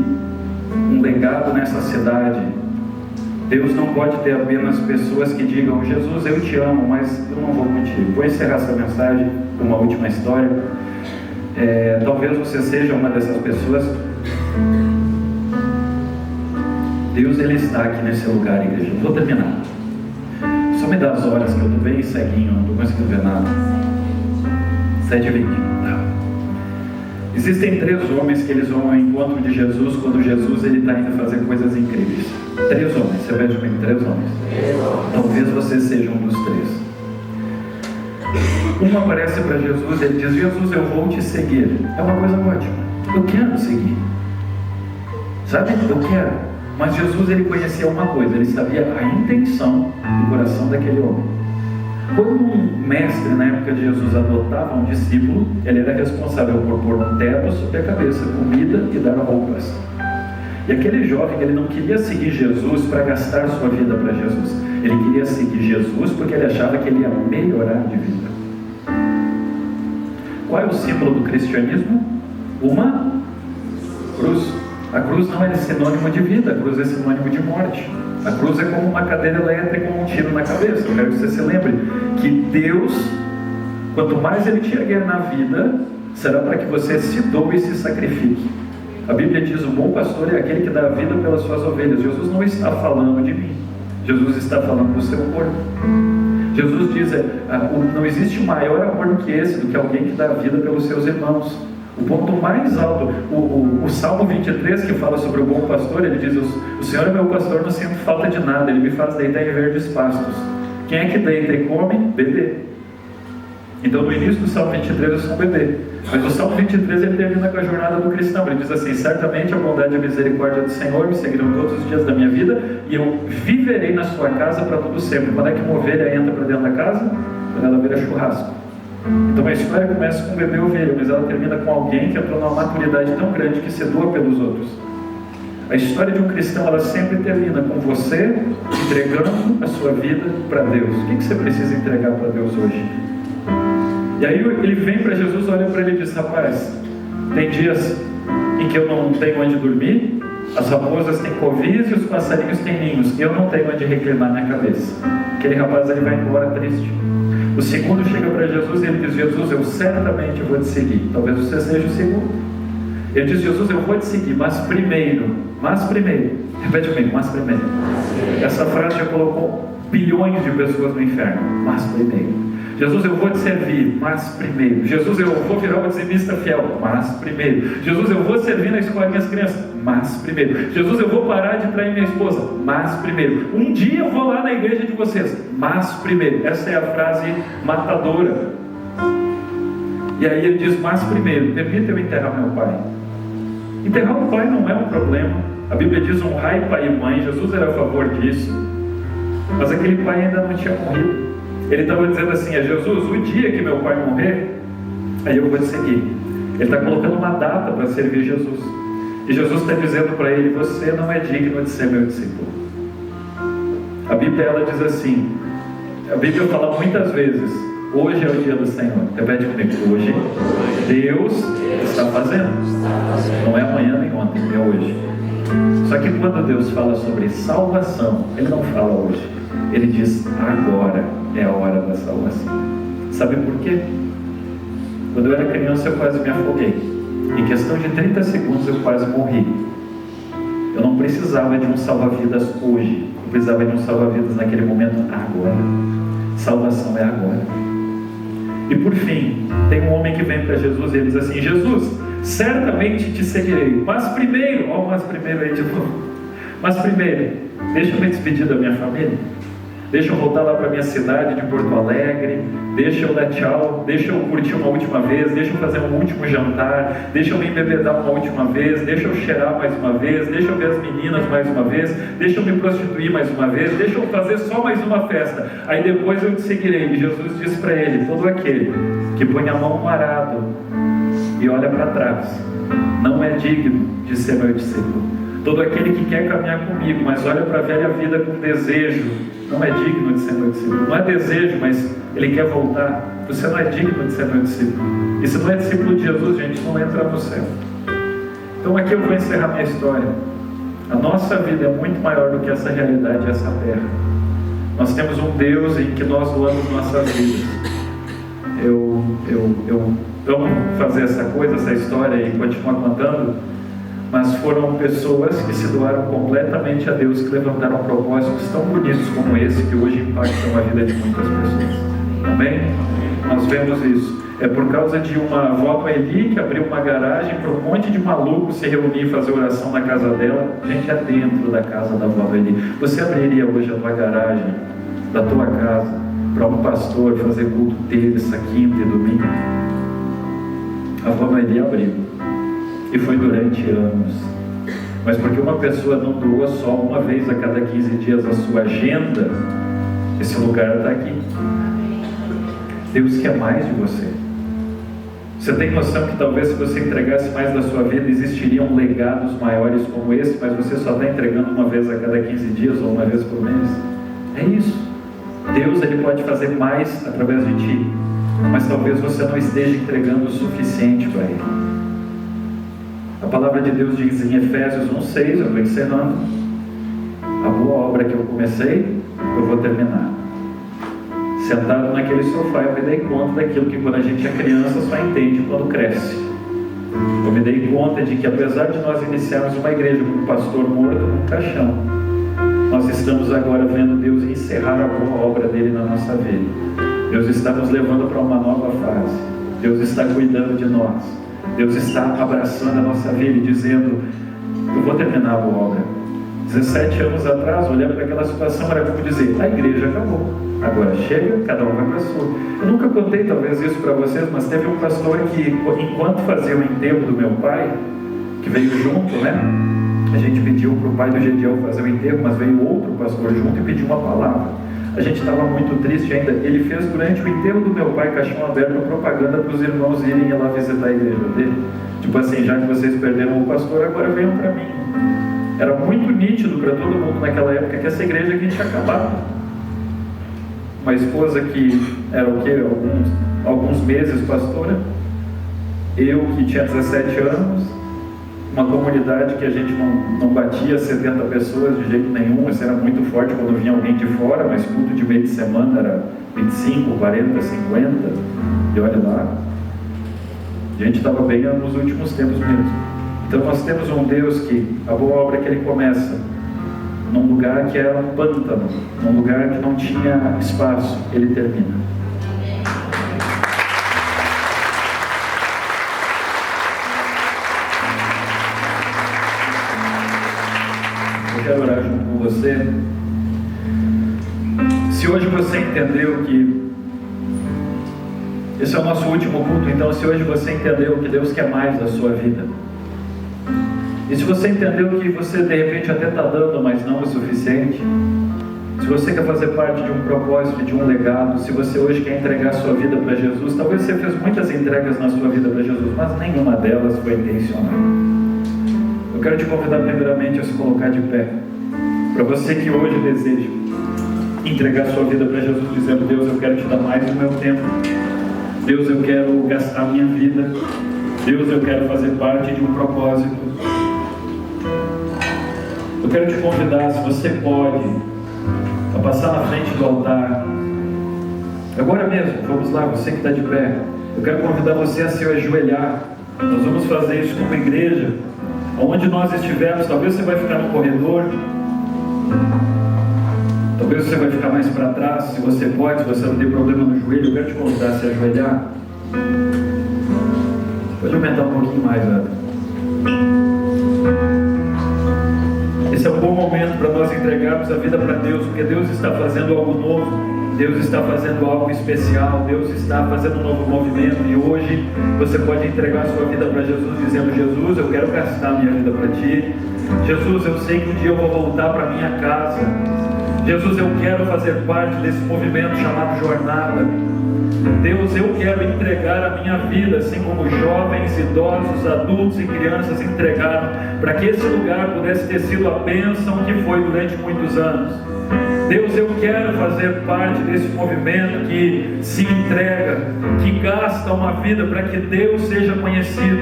um legado nessa cidade, Deus não pode ter apenas pessoas que digam: Jesus, eu te amo, mas eu não vou contigo. Vou encerrar essa mensagem com uma última história. Talvez você seja uma dessas pessoas. Deus, Ele está aqui nesse lugar, igreja. Vou terminar. Só me dá as horas que eu estou bem ceguinho, não estou conseguindo ver nada. 7h20. Tá. Existem 3 homens que eles vão ao encontro de Jesus quando Jesus está indo fazer coisas incríveis. 3 homens, você veja comigo, 3 homens. Talvez você seja um dos 3. Um aparece para Jesus e ele diz: Jesus, eu vou te seguir. É uma coisa ótima. Eu quero seguir. Sabe? Eu quero. Mas Jesus, ele conhecia uma coisa, ele sabia a intenção do coração daquele homem. Quando um mestre, na época de Jesus, adotava um discípulo, ele era responsável por pôr um teto sobre a cabeça, comida e dar roupas. E aquele jovem, ele não queria seguir Jesus para gastar sua vida para Jesus. Ele queria seguir Jesus porque ele achava que ele ia melhorar de vida. Qual é o símbolo do cristianismo? Uma cruz. A cruz não é sinônimo de vida, a cruz é sinônimo de morte. A cruz é como uma cadeira elétrica com um tiro na cabeça. Eu quero que você se lembre que Deus, quanto mais Ele te erguer na vida, será para que você se doe e se sacrifique. A Bíblia diz: o bom pastor é aquele que dá a vida pelas suas ovelhas. Jesus não está falando de mim, Jesus está falando do seu corpo. Jesus diz: não existe maior amor do que esse, do que alguém que dá a vida pelos seus irmãos. O ponto mais alto, o Salmo 23, que fala sobre o bom pastor, ele diz: o Senhor é meu pastor, não sinto falta de nada, Ele me faz deitar em verdes pastos. Quem é que deita e come? Bebê. Então no início do Salmo 23 eu sou um bebê, mas o Salmo 23 ele termina com a jornada do cristão. Ele diz assim: certamente a bondade e a misericórdia do Senhor me seguirão todos os dias da minha vida, e eu viverei na sua casa para todo sempre. Quando é que uma ovelha entra para dentro da casa? Quando ela vira churrasco. Então a história começa com um bebê ovelha, mas ela termina com alguém que entrou numa maturidade tão grande que se doa pelos outros. A história de um cristão, ela sempre termina com você entregando a sua vida para Deus. O que você precisa entregar para Deus hoje? E aí ele vem para Jesus, olha para ele e diz: rapaz, tem dias em que eu não tenho onde dormir, as raposas têm covis e os passarinhos têm ninhos, e eu não tenho onde reclinar minha cabeça. Aquele rapaz ele vai embora triste. O segundo chega para Jesus e ele diz: Jesus, eu certamente vou te seguir. Talvez você seja o segundo. Ele diz: Jesus, eu vou te seguir, mas primeiro, repete comigo, mas primeiro. Essa frase já colocou bilhões de pessoas no inferno. Mas primeiro. Jesus, eu vou te servir, mas primeiro. Jesus, eu vou virar um dizimista fiel, mas primeiro. Jesus, eu vou servir na escola das minhas crianças, mas primeiro. Jesus, eu vou parar de trair minha esposa, mas primeiro. Um dia eu vou lá na igreja de vocês, mas primeiro. Essa é a frase matadora. E aí ele diz: mas primeiro, permita eu enterrar meu pai. Enterrar o pai não é um problema. A Bíblia diz: honrai pai e mãe. Jesus era a favor disso. Mas aquele pai ainda não tinha morrido. Ele estava dizendo assim a Jesus: o dia que meu pai morrer, aí eu vou te seguir. Ele está colocando uma data para servir Jesus. E Jesus está dizendo para ele: você não é digno de ser meu discípulo. A Bíblia ela diz assim, a Bíblia fala muitas vezes: hoje é o dia do Senhor. Repete comigo: hoje Deus está fazendo. Não é amanhã nem ontem, é hoje. Só que quando Deus fala sobre salvação, Ele não fala hoje. Ele diz: agora é a hora da salvação. Sabe por quê? Quando eu era criança eu quase me afoguei. Em questão de 30 segundos eu quase morri. Eu não precisava de um salva-vidas hoje. Eu precisava de um salva-vidas naquele momento, agora. Salvação é agora. E por fim, tem um homem que vem para Jesus e ele diz assim: Jesus, certamente te seguirei, mas primeiro, mas primeiro aí de novo, mas primeiro, deixa eu me despedir da minha família, deixa eu voltar lá para minha cidade de Porto Alegre, deixa eu dar tchau, deixa eu curtir uma última vez, deixa eu fazer um último jantar, deixa eu me embebedar uma última vez, deixa eu cheirar mais uma vez, deixa eu ver as meninas mais uma vez, deixa eu me prostituir mais uma vez, deixa eu fazer só mais uma festa, aí depois eu te seguirei. E Jesus diz para ele: todo aquele que põe a mão no arado e olha para trás não é digno de ser meu discípulo. Todo aquele que quer caminhar comigo, mas olha para a velha vida com desejo, não é digno de ser meu discípulo. Não é desejo, mas ele quer voltar. Você não é digno de ser meu discípulo. E se não é discípulo de Jesus, gente, não entra no céu. Então aqui eu vou encerrar minha história. A nossa vida é muito maior do que essa realidade, essa terra. Nós temos um Deus em que nós doamos nossas vidas. Eu amo fazer essa coisa, essa história e continuar contando. Mas foram pessoas que se doaram completamente a Deus, que levantaram propósitos tão bonitos como esse, que hoje impactam a vida de muitas pessoas. Amém? Nós vemos isso. É por causa de uma avó Eli que abriu uma garagem para um monte de malucos se reunir e fazer oração na casa dela. Gente, é dentro da casa da avó Eli. Você abriria hoje a tua garagem da tua casa para um pastor fazer culto terça, quinta e domingo? A avó Eli abriu. E foi durante anos. Mas porque uma pessoa não doa só uma vez a cada 15 dias a sua agenda, esse lugar está aqui. Deus quer mais de você. Você tem noção que talvez se você entregasse mais da sua vida, existiriam legados maiores como esse, mas você só está entregando uma vez a cada 15 dias ou uma vez por mês? É isso. Deus ele pode fazer mais através de ti, mas talvez você não esteja entregando o suficiente para Ele. A palavra de Deus diz em Efésios 1:6, eu estou encerrando: a boa obra que eu comecei, eu vou terminar. Sentado naquele sofá, eu me dei conta daquilo que quando a gente é criança só entende quando cresce. Eu me dei conta de que apesar de nós iniciarmos uma igreja com um pastor morto num caixão, nós estamos agora vendo Deus encerrar a boa obra dele na nossa vida. Deus está nos levando para uma nova fase. Deus está cuidando de nós. Deus está abraçando a nossa vida e dizendo: eu vou terminar a boa obra. 17 anos atrás, olhando para aquela situação, era como dizer: a igreja acabou, agora chega, cada um vai para a sua. Eu nunca contei talvez isso para vocês, mas teve um pastor que, enquanto fazia o enterro do meu pai, que veio junto, né? A gente pediu para o pai do Gediel fazer o enterro, mas veio outro pastor junto e pediu uma palavra. A gente estava muito triste ainda. Ele fez durante o enterro do meu pai, caixão aberto, propaganda para os irmãos irem lá visitar a igreja dele. Tipo assim: já que vocês perderam o pastor, agora venham para mim. Era muito nítido para todo mundo naquela época que essa igreja aqui tinha acabado. Uma esposa que era o quê? Alguns meses pastora. Eu que tinha 17 anos. Uma comunidade que a gente não batia 70 pessoas de jeito nenhum. Isso era muito forte quando vinha alguém de fora, mas culto de meio de semana era 25, 40, 50. E olha lá, a gente estava bem nos últimos tempos mesmo. Então nós temos um Deus que, a boa obra que Ele começa num lugar que era um pântano, num lugar que não tinha espaço, Ele termina. Eu quero orar junto com você. Se hoje você entendeu que esse é o nosso último culto, então se hoje você entendeu que Deus quer mais da sua vida, e se você entendeu que você de repente até está dando, mas não é o suficiente, se você quer fazer parte de um propósito, de um legado, se você hoje quer entregar a sua vida para Jesus, talvez você fez muitas entregas na sua vida para Jesus, mas nenhuma delas foi intencional. Eu quero te convidar primeiramente a se colocar de pé. Para você que hoje deseja entregar a sua vida para Jesus, dizendo: Deus, eu quero te dar mais do meu tempo. Deus, eu quero gastar a minha vida. Deus, eu quero fazer parte de um propósito. Eu quero te convidar, se você pode, a passar na frente do altar. Agora mesmo, vamos lá, você que está de pé. Eu quero convidar você a se ajoelhar. Nós vamos fazer isso como igreja. Onde nós estivermos, talvez você vai ficar no corredor, talvez você vai ficar mais para trás, se você pode, se você não tem problema no joelho, eu quero te convidar a se ajoelhar. Pode aumentar um pouquinho mais, Adam. Esse é um bom momento para nós entregarmos a vida para Deus, porque Deus está fazendo algo novo. Deus está fazendo algo especial, Deus está fazendo um novo movimento, e hoje você pode entregar a sua vida para Jesus, dizendo: Jesus, eu quero gastar minha vida para Ti. Jesus, eu sei que um dia eu vou voltar para minha casa. Jesus, eu quero fazer parte desse movimento chamado jornada. Deus, eu quero entregar a minha vida, assim como jovens, idosos, adultos e crianças entregaram, para que esse lugar pudesse ter sido a bênção que foi durante muitos anos. Deus, eu quero fazer parte desse movimento que se entrega, que gasta uma vida para que Deus seja conhecido.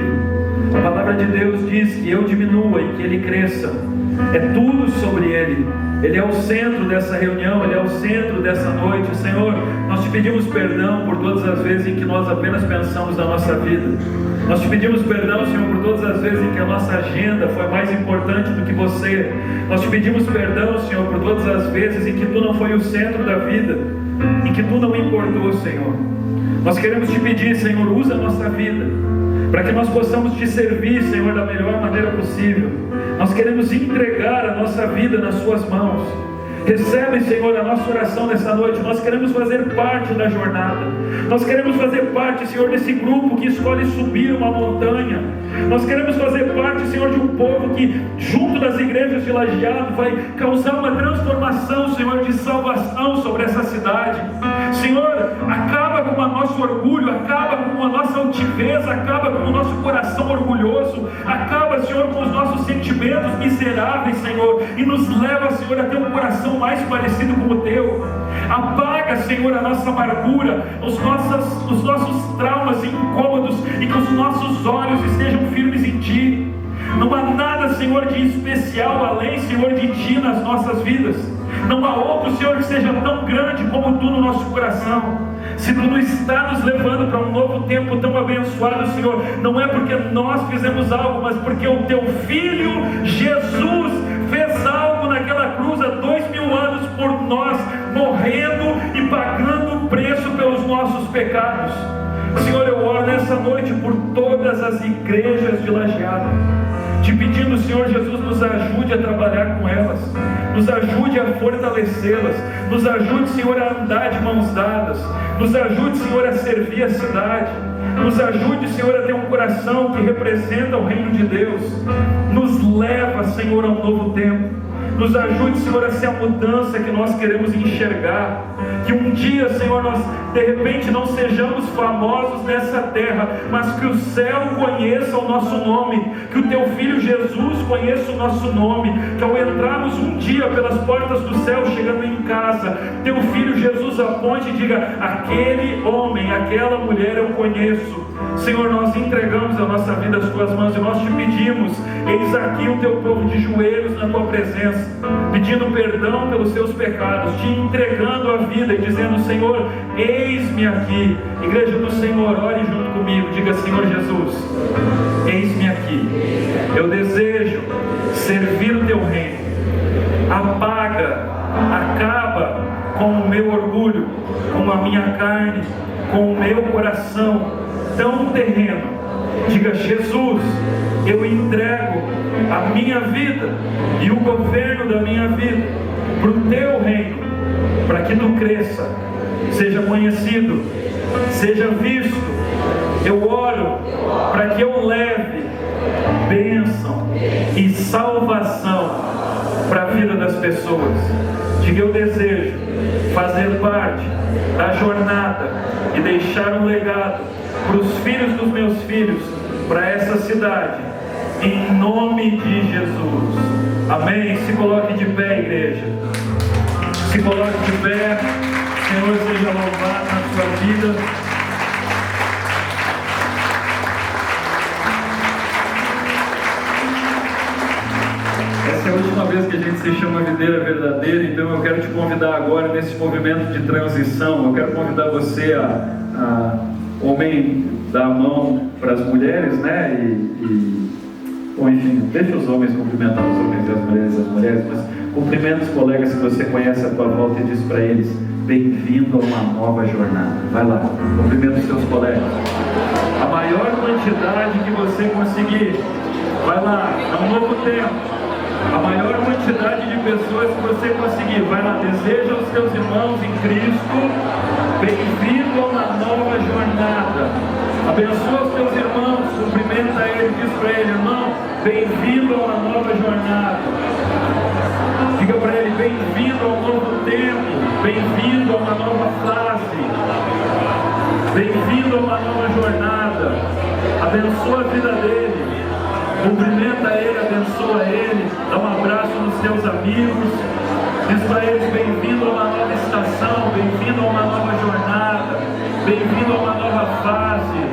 A palavra de Deus diz que eu diminua e que Ele cresça. É tudo sobre Ele. Ele é o centro dessa reunião, Ele é o centro dessa noite. Senhor, nós te pedimos perdão por todas as vezes em que nós apenas pensamos na nossa vida. Nós te pedimos perdão, Senhor, por todas as vezes em que a nossa agenda foi mais importante do que você. Nós te pedimos perdão, Senhor, por todas as vezes em que Tu não foi o centro da vida, em que Tu não importou, Senhor. Nós queremos te pedir, Senhor, usa a nossa vida, para que nós possamos te servir, Senhor, da melhor maneira possível. Nós queremos entregar a nossa vida nas Suas mãos. Recebe, Senhor, a nossa oração nessa noite. Nós queremos fazer parte da jornada. Nós queremos fazer parte, Senhor, desse grupo que escolhe subir uma montanha. Nós queremos fazer parte, Senhor, de um povo que, junto das igrejas de Lajeado, vai causar uma transformação, Senhor, de salvação sobre essa cidade. Senhor, acaba com o nosso orgulho, acaba com a nossa altivez, acaba com o nosso coração orgulhoso, acaba, Senhor, com os nossos sentimentos miseráveis, Senhor, e nos leva, Senhor, a ter um coração mais parecido com o Teu. Apaga, Senhor, a nossa amargura, os nossos traumas e incômodos, e que os nossos olhos estejam firmes em Ti. Não há nada, Senhor, de especial além, Senhor, de Ti nas nossas vidas. Não há outro, Senhor, que seja tão grande como Tu no nosso coração. Se Tu não está nos levando para um novo tempo tão abençoado, Senhor, não é porque nós fizemos algo, mas porque o Teu Filho Jesus fez algo naquela cruz há 2000 anos por nós, morrendo e pagando o preço pelos nossos pecados. Senhor, eu oro nessa noite por todas as igrejas de Lajeado, te pedindo, Senhor Jesus, nos ajude a trabalhar com elas, nos ajude a fortalecê-las, nos ajude, Senhor, a andar de mãos dadas, nos ajude, Senhor, a servir a cidade, nos ajude, Senhor, a ter um coração que representa o reino de Deus, nos leva, Senhor, a um novo tempo. Nos ajude, Senhor, a ser a mudança que nós queremos enxergar. Que um dia, Senhor, nós de repente não sejamos famosos nessa terra, mas que o céu conheça o nosso nome, que o Teu Filho Jesus conheça o nosso nome, que ao entrarmos um dia pelas portas do céu, chegando em casa, Teu Filho Jesus aponte e diga: aquele homem, aquela mulher eu conheço. Senhor, nós entregamos a nossa vida às Tuas mãos e nós te pedimos, eis aqui o Teu povo de joelhos na Tua presença, pedindo perdão pelos seus pecados, te entregando a vida e dizendo: Senhor, eis-me aqui. Igreja do Senhor, ore junto comigo, diga: Senhor Jesus, eis-me aqui, eu desejo servir o Teu reino. Acaba com o meu orgulho, com a minha carne, com o meu coração tão terreno. Diga: Jesus, eu entrego a minha vida e o governo da minha vida para o Teu reino, para que Tu cresça, seja conhecido, seja visto. Eu oro para que eu leve bênção e salvação para a vida das pessoas. Diga: eu desejo fazer parte da jornada e deixar um legado para os filhos dos meus filhos, para essa cidade, em nome de Jesus. Amém? Se coloque de pé, igreja. Se coloque de pé. Senhor seja louvado na sua vida. Essa é a última vez que a gente se chama Videira Verdadeira, então eu quero te convidar agora nesse movimento de transição. Eu quero convidar você a homem, dar a mão para as mulheres, né? Bom, enfim, deixa os homens cumprimentar os homens e as mulheres, mas cumprimenta os colegas que você conhece à tua volta e diz para eles: bem-vindo a uma nova jornada. Vai lá, cumprimenta os seus colegas. A maior quantidade que você conseguir. Vai lá, é um novo tempo. A maior quantidade de pessoas que você conseguir. Vai lá, deseja aos teus irmãos em Cristo: bem-vindo a uma nova jornada. Abençoa os teus irmãos, cumprimenta ele, diz para ele: irmão, bem-vindo a uma nova jornada. Diga para ele: bem-vindo ao novo tempo, bem-vindo a uma nova fase, bem-vindo a uma nova jornada. Abençoa a vida dele, cumprimenta ele, abençoa ele, dá um abraço nos teus amigos, diz para eles: bem-vindo a uma nova estação, bem-vindo a uma nova jornada, bem-vindo a uma nova fase.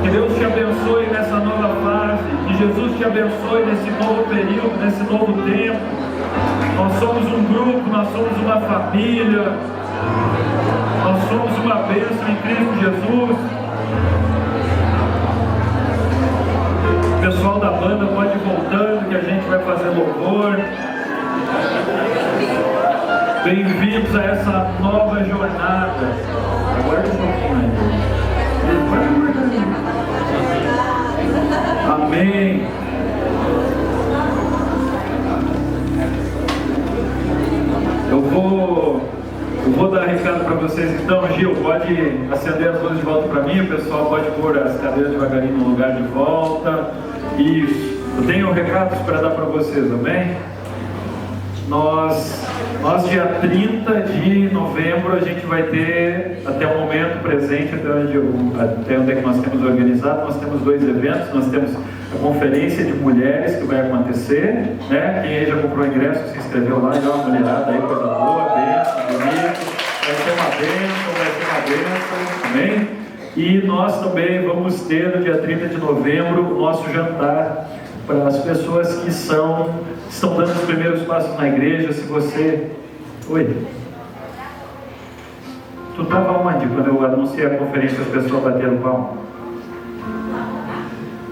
Que Deus te abençoe nessa nova fase, que Jesus te abençoe nesse novo período, nesse novo tempo. Nós somos um grupo, nós somos uma família, nós somos uma bênção em Cristo Jesus. O pessoal da banda pode ir voltando, que a gente vai fazer louvor. Bem-vindos a essa nova jornada. Aguarda um pouquinho aí. Amém. Eu vou dar recado para vocês então. Gil, pode acender as luzes de volta para mim. O pessoal pode pôr as cadeiras devagarinho no lugar de volta. Isso. Eu tenho recados para dar para vocês, amém? Nós dia 30 de novembro a gente vai ter, até o momento presente, até onde é que nós temos organizado, nós temos 2 eventos. Nós temos a conferência de mulheres que vai acontecer, né? Quem aí já comprou ingresso, se inscreveu lá, dá uma mulherada aí, coisa boa, bênção, bonito, vai ser uma bênção, amém? E nós também vamos ter no dia 30 de novembro o nosso jantar para as pessoas que estão dando os primeiros passos na igreja. Se você... Oi? Tu estava onde quando eu anunciei a conferência, as pessoas bateram palma?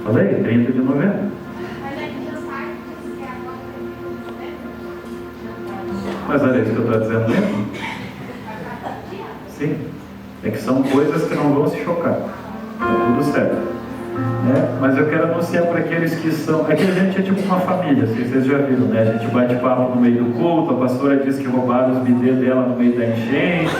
Falei? 30 de novembro. Mas olha isso que eu estou dizendo mesmo? Sim. É que são coisas que não vão se chocar. Está tudo certo. mas eu quero anunciar para aqueles que são... Aqui a gente é tipo uma família, assim, vocês já viram, né? A gente bate papo no meio do culto, a pastora diz que roubaram os bidês dela no meio da enchente,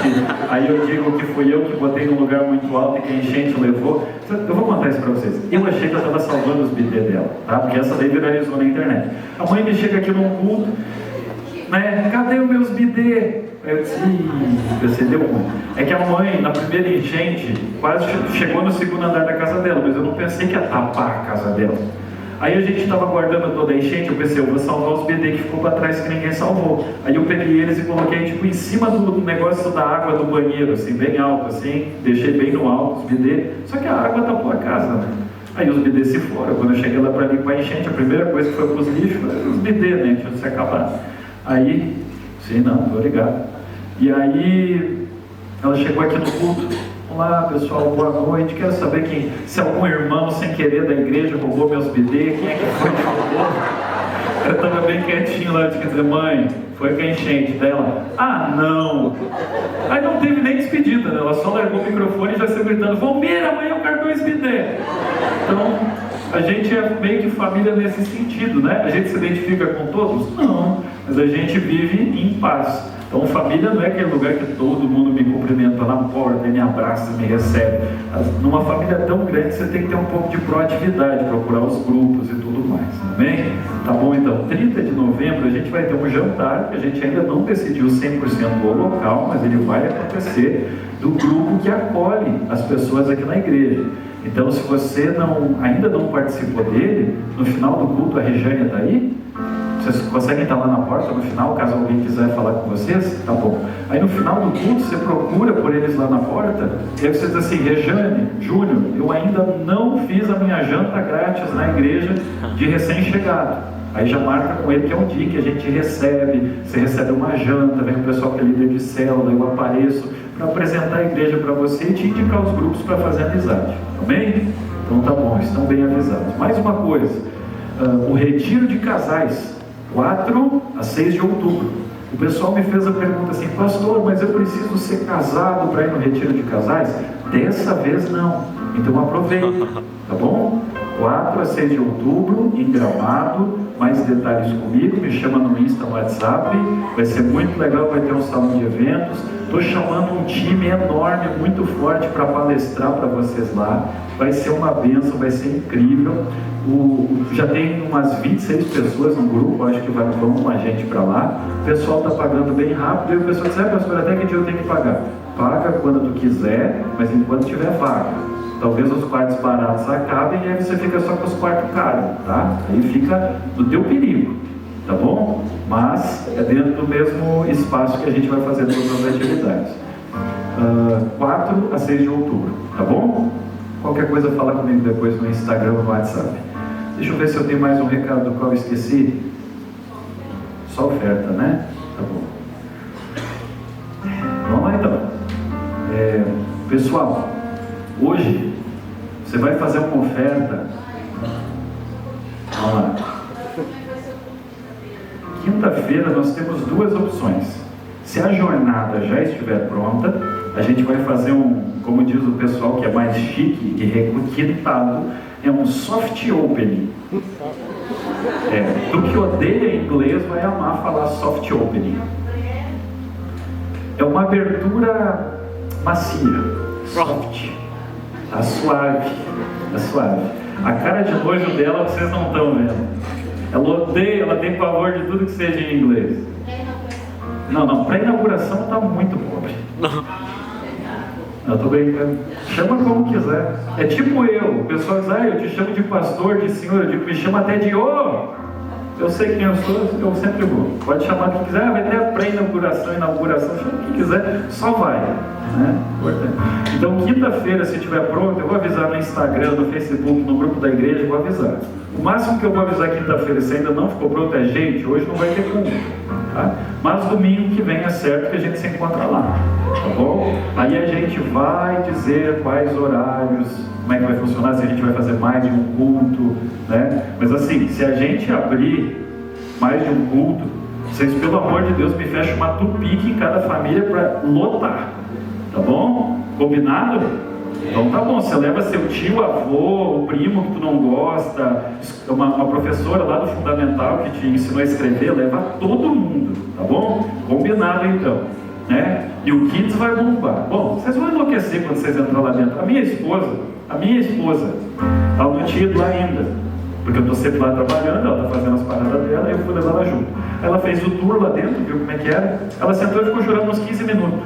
aí eu digo que fui eu que botei num lugar muito alto e que a enchente levou. Eu vou contar isso para vocês. Eu achei que eu estava salvando os bidês dela, tá? Porque essa daí viralizou na internet. A mãe me chega aqui num culto, né? Cadê os meus bidês? Eu disse, você deu ruim. É que a mãe, na primeira enchente, quase chegou no segundo andar da casa dela, mas eu não pensei que ia tapar a casa dela. Aí a gente estava guardando toda a enchente, eu pensei, eu vou salvar os bidês que ficou para trás que ninguém salvou. Aí eu peguei eles e coloquei tipo em cima do negócio da água do banheiro, assim, bem alto, assim, deixei bem no alto os bidês, só que a água tapou a casa, né? Aí os bidês se foram. Quando eu cheguei lá para limpar a enchente, a primeira coisa que foi para os lixos foi os bidês, né? Tinha se acabado. Aí, sim, não, tô ligado. E aí, ela chegou aqui no culto. Olá pessoal, boa noite. Quero saber se algum irmão sem querer da igreja roubou meus bidês. Quem é que foi que roubou? Eu estava bem quietinho lá, eu tinha que dizer, mãe, foi com a enchente dela. Ah, não! Aí não teve nem despedida, né? Ela só largou o microfone e já saiu gritando, Valmir, amanhã eu quero 2 bidês. Então, a gente é meio que família nesse sentido, né? A gente se identifica com todos? Não, mas a gente vive em paz. Então, família não é aquele lugar que todo mundo me cumprimenta na porta, me abraça, me recebe. Numa família tão grande, você tem que ter um pouco de proatividade, procurar os grupos e tudo mais, amém? Tá bom, então, 30 de novembro a gente vai ter um jantar, que a gente ainda não decidiu 100% o local, mas ele vai acontecer, do grupo que acolhe as pessoas aqui na igreja. Então, se você ainda não participou dele, no final do culto a Regiane está aí? Vocês conseguem estar lá na porta no final, caso alguém quiser falar com vocês? Tá bom. Aí no final do culto, você procura por eles lá na porta, e aí você diz assim, Regiane, Júnior, eu ainda não fiz a minha janta grátis na igreja de recém-chegado. Aí já marca com ele que é um dia que a gente recebe, você recebe uma janta, vem o pessoal que é líder de célula, eu apareço para apresentar a igreja para você e te indicar os grupos para fazer amizade. Amém? Então tá bom, estão bem avisados. Mais uma coisa, o retiro de casais, 4 a 6 de outubro. O pessoal me fez a pergunta assim, pastor, mas eu preciso ser casado para ir no retiro de casais? Dessa vez não. Então aproveite, tá bom? 4 a 6 de outubro, em Gramado. Mais detalhes comigo, me chama no Insta, no WhatsApp. Vai ser muito legal, vai ter um salão de eventos. Estou chamando um time enorme, muito forte para palestrar para vocês lá. Vai ser uma bênção, vai ser incrível. Já tem umas 26 pessoas no grupo, acho que vão com a gente para lá. O pessoal está pagando bem rápido, e o pessoal diz, pastor, até que dia eu tenho que pagar? Paga quando tu quiser, mas enquanto tiver vaga. Talvez os quartos baratos acabem e aí você fica só com os quartos caros, tá? Aí fica no teu perigo, tá bom? Mas é dentro do mesmo espaço que a gente vai fazer todas as atividades. 4 a 6 de outubro, tá bom? Qualquer coisa fala comigo depois no Instagram ou no WhatsApp. Deixa eu ver se eu tenho mais um recado do qual eu esqueci. Só oferta, né? Tá bom. Vamos lá então. Pessoal, hoje você vai fazer uma oferta. Vamos lá. Quinta-feira nós temos 2 opções. Se a jornada já estiver pronta, a gente vai fazer como diz o pessoal que é mais chique e requintado, é um soft opening. Tu que odeia inglês vai amar falar soft opening. É uma abertura macia, soft, tá suave, tá suave. A cara de nojo dela vocês não estão vendo. Ela odeia, ela tem pavor de tudo que seja em inglês. Não, para inauguração está muito pobre. Eu tô brincando. Chama como quiser. É tipo eu. O pessoal diz, eu te chamo de pastor, de senhor. Eu digo, me chama até de Eu sei quem eu sou, eu sempre vou. Pode chamar quem quiser, vai ter a pré-inauguração, inauguração, chama quem quiser, só vai. Né? Importante. Então, quinta-feira, se estiver pronto, eu vou avisar no Instagram, no Facebook, no grupo da igreja, eu vou avisar. O máximo que eu vou avisar quinta-feira, se ainda não ficou pronto, é gente, hoje não vai ter culto. Tá? Mas domingo que vem é certo que a gente se encontra lá. Tá bom? Aí a gente vai dizer quais horários, como é que vai funcionar, se a gente vai fazer mais de um culto, né? Mas assim, se a gente abrir mais de um culto, vocês, pelo amor de Deus, me fechem uma tupique em cada família para lotar. Tá bom? Combinado? Então tá bom, você leva seu tio, avô, o primo que tu não gosta, uma professora lá do Fundamental que te ensinou a escrever, leva todo mundo, tá bom? Combinado então, né? E o Kids vai bombar. Bom, vocês vão enlouquecer quando vocês entrarem lá dentro. A minha esposa, ela não tinha ido lá ainda, porque eu estou sempre lá trabalhando, ela está fazendo as paradas dela, e eu fui levar ela junto. Ela fez o tour lá dentro, viu como é que era? Ela sentou e ficou chorando uns 15 minutos.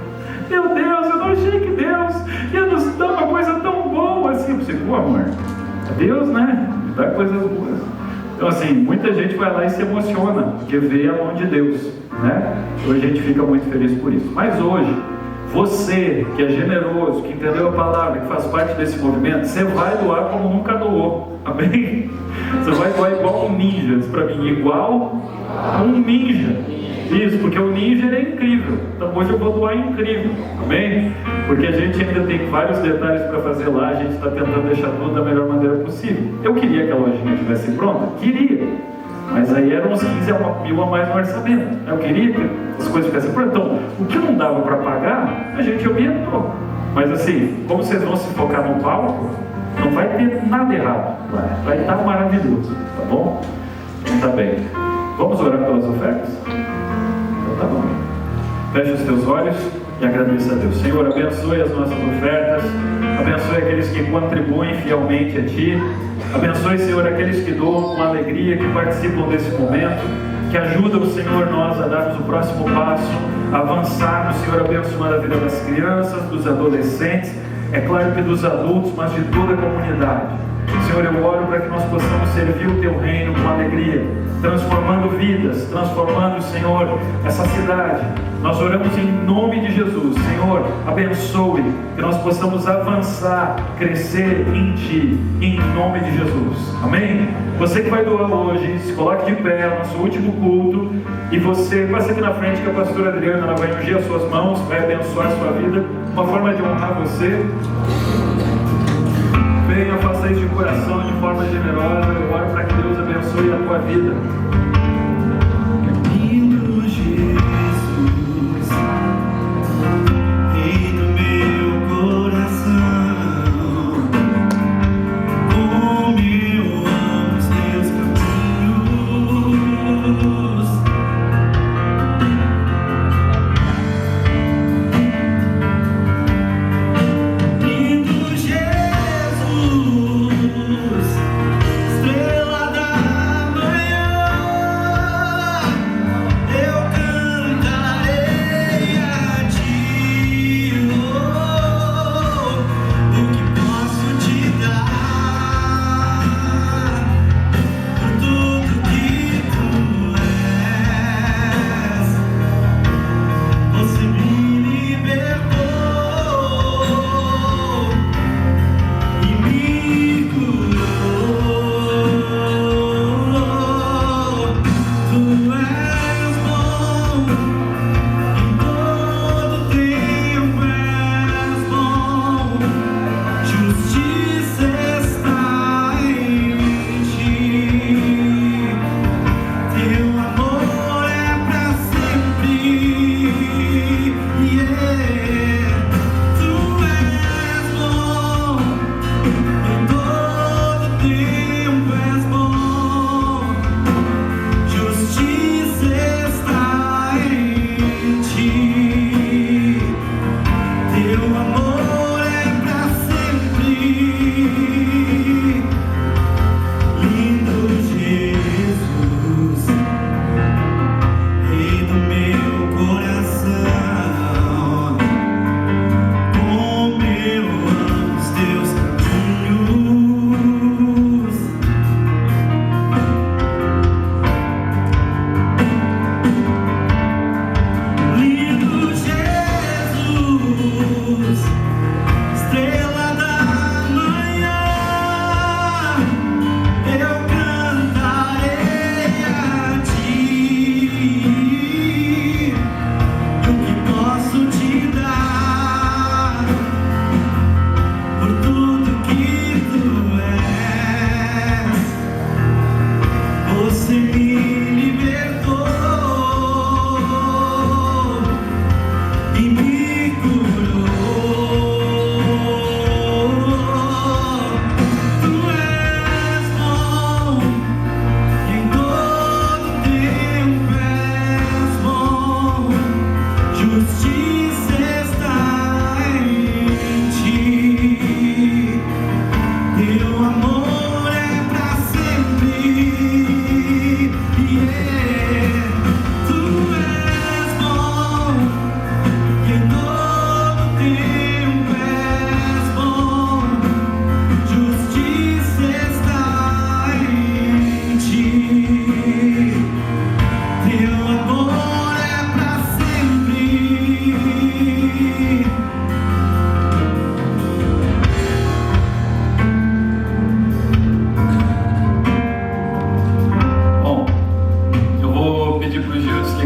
Meu Deus, eu não achei que Deus ia nos dar uma coisa tão boa assim. Eu pensei, pô, amor, Deus, né? Me dá coisas boas. Então, assim, muita gente vai lá e se emociona, porque vê a mão de Deus, né? Então a gente fica muito feliz por isso. Mas hoje, você que é generoso, que entendeu a palavra, que faz parte desse movimento, você vai doar como nunca doou. Amém? Você vai doar igual um ninja. Diz pra mim, igual um ninja. Isso, porque o ninja é incrível. Então hoje eu vou doar incrível. Amém? Porque a gente ainda tem vários detalhes para fazer lá. A gente está tentando deixar tudo da melhor maneira possível. Eu queria que a lojinha estivesse pronta? Queria. Mas aí eram uns 15 mil a mais no orçamento. Eu queria que as coisas ficassem prontas. Então, o que não dava para pagar, a gente orientou. Mas assim, como vocês vão se focar no palco, não vai ter nada errado. Vai estar maravilhoso, tá bom? Então tá bem. Vamos orar pelas ofertas? Então tá bom. Feche os teus olhos e agradeça a Deus. Senhor, abençoe as nossas ofertas. Abençoe aqueles que contribuem fielmente a Ti. Abençoe, Senhor, aqueles que doam com alegria, que participam desse momento, que ajudam, Senhor, nós a darmos o próximo passo, a avançarmos, Senhor, abençoando a vida das crianças, dos adolescentes, é claro que dos adultos, mas de toda a comunidade. Senhor, eu oro para que nós possamos servir o Teu reino com alegria, transformando vidas, transformando, Senhor, essa cidade. Nós oramos em nome de Jesus. Senhor, abençoe, que nós possamos avançar, crescer em Ti, em nome de Jesus. Amém? Você que vai doar hoje, se coloque de pé, nosso último culto, e você, passa aqui na frente que a pastora Adriana, ela vai ungir as suas mãos, vai abençoar a sua vida, uma forma de honrar você. Venha, faça isso de coração, de forma generosa. Eu oro para que Deus abençoe a tua vida. Lindo Jesus, Rei do meu coração, como eu amo os teus caminhos. Lindo Jesus, estrela da manhã.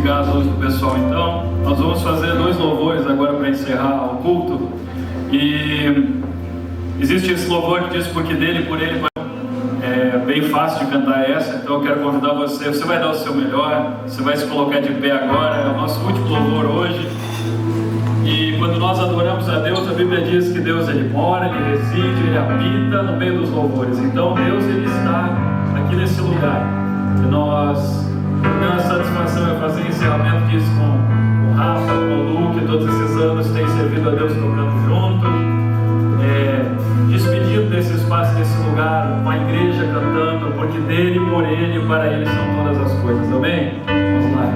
desligar as luzes do pessoal então. Nós vamos fazer 2 louvores agora para encerrar o culto. E existe esse louvor que diz porque dele, por ele. É bem fácil de cantar essa, então eu quero convidar você. Você vai dar o seu melhor, você vai se colocar de pé agora. É o nosso último louvor hoje. E quando nós adoramos a Deus, a Bíblia diz que Deus ele mora, ele reside, ele habita no meio dos louvores. Então Deus ele está aqui nesse lugar. E nós temos a satisfação de fazer encerramento disso com o Rafa, com o Luke, todos esses anos tem servido a Deus tocando junto. Despedido desse espaço, desse lugar, com a igreja cantando, porque dele, por ele e para ele são todas as coisas. Amém? Vamos lá.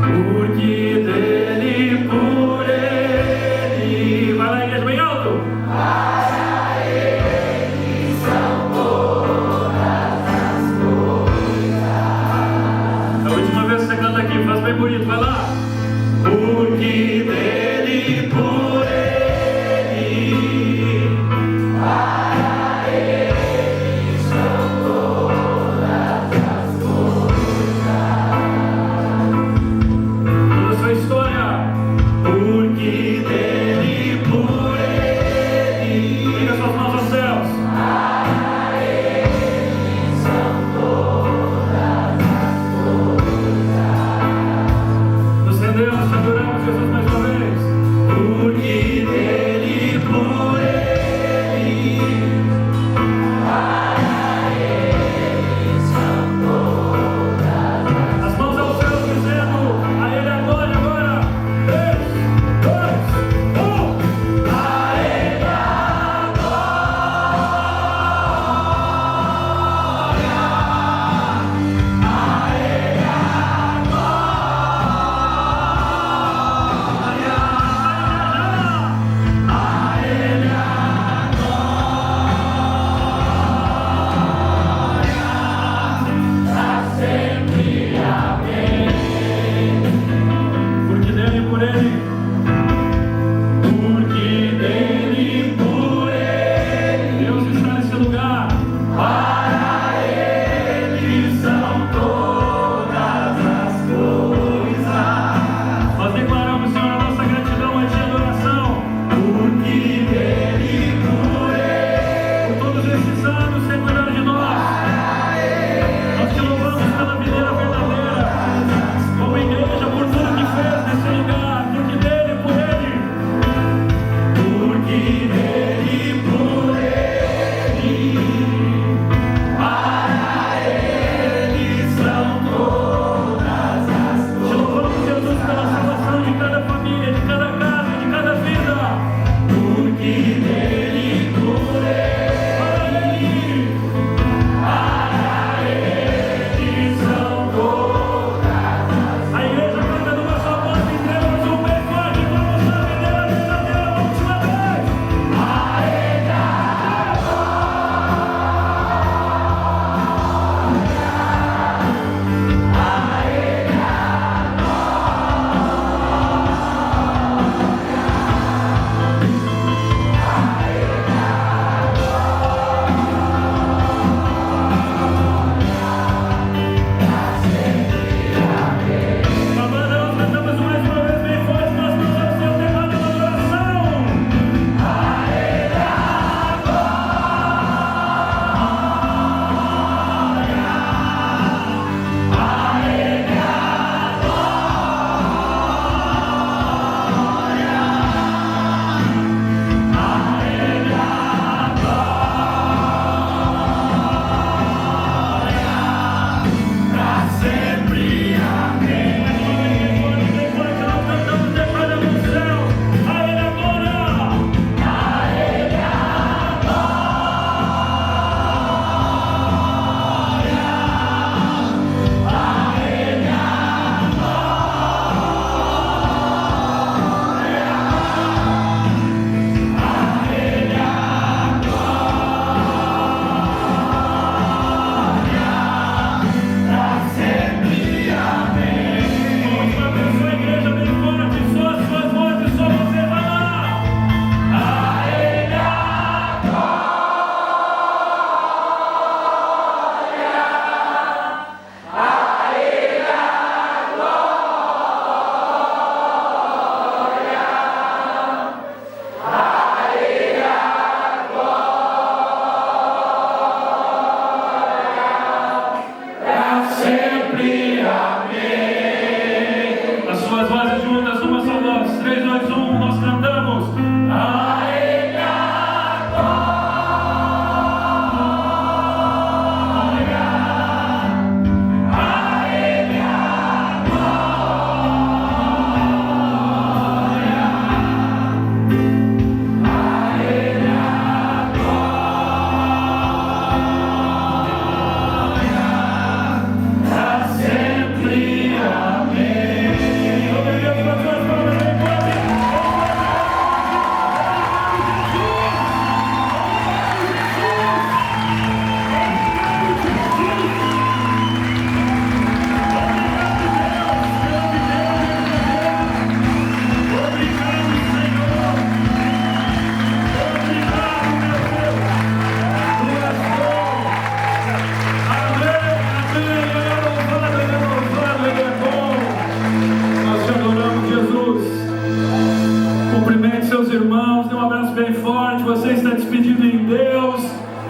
Porque dele, por ele. Vai lá, igreja, bem alto. Para ele são todas.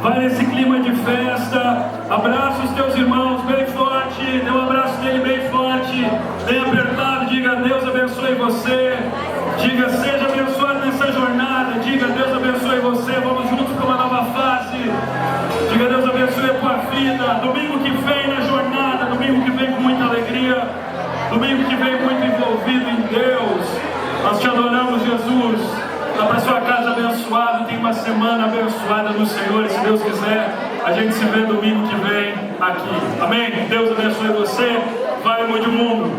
Vai nesse clima de festa, abraça os teus irmãos bem forte, dê um abraço dele bem forte, bem apertado, diga Deus abençoe você, diga seja abençoado nessa jornada, diga Deus abençoe você, vamos juntos para uma nova fase, diga Deus abençoe a tua vida, domingo que vem na jornada, domingo que vem com muita alegria, domingo que vem muito envolvido em Deus, nós te adoramos, Jesus. Vá para sua casa abençoado, tem uma semana abençoada no Senhor, e se Deus quiser, a gente se vê domingo que vem aqui. Amém? Deus abençoe você, vai mude o mundo.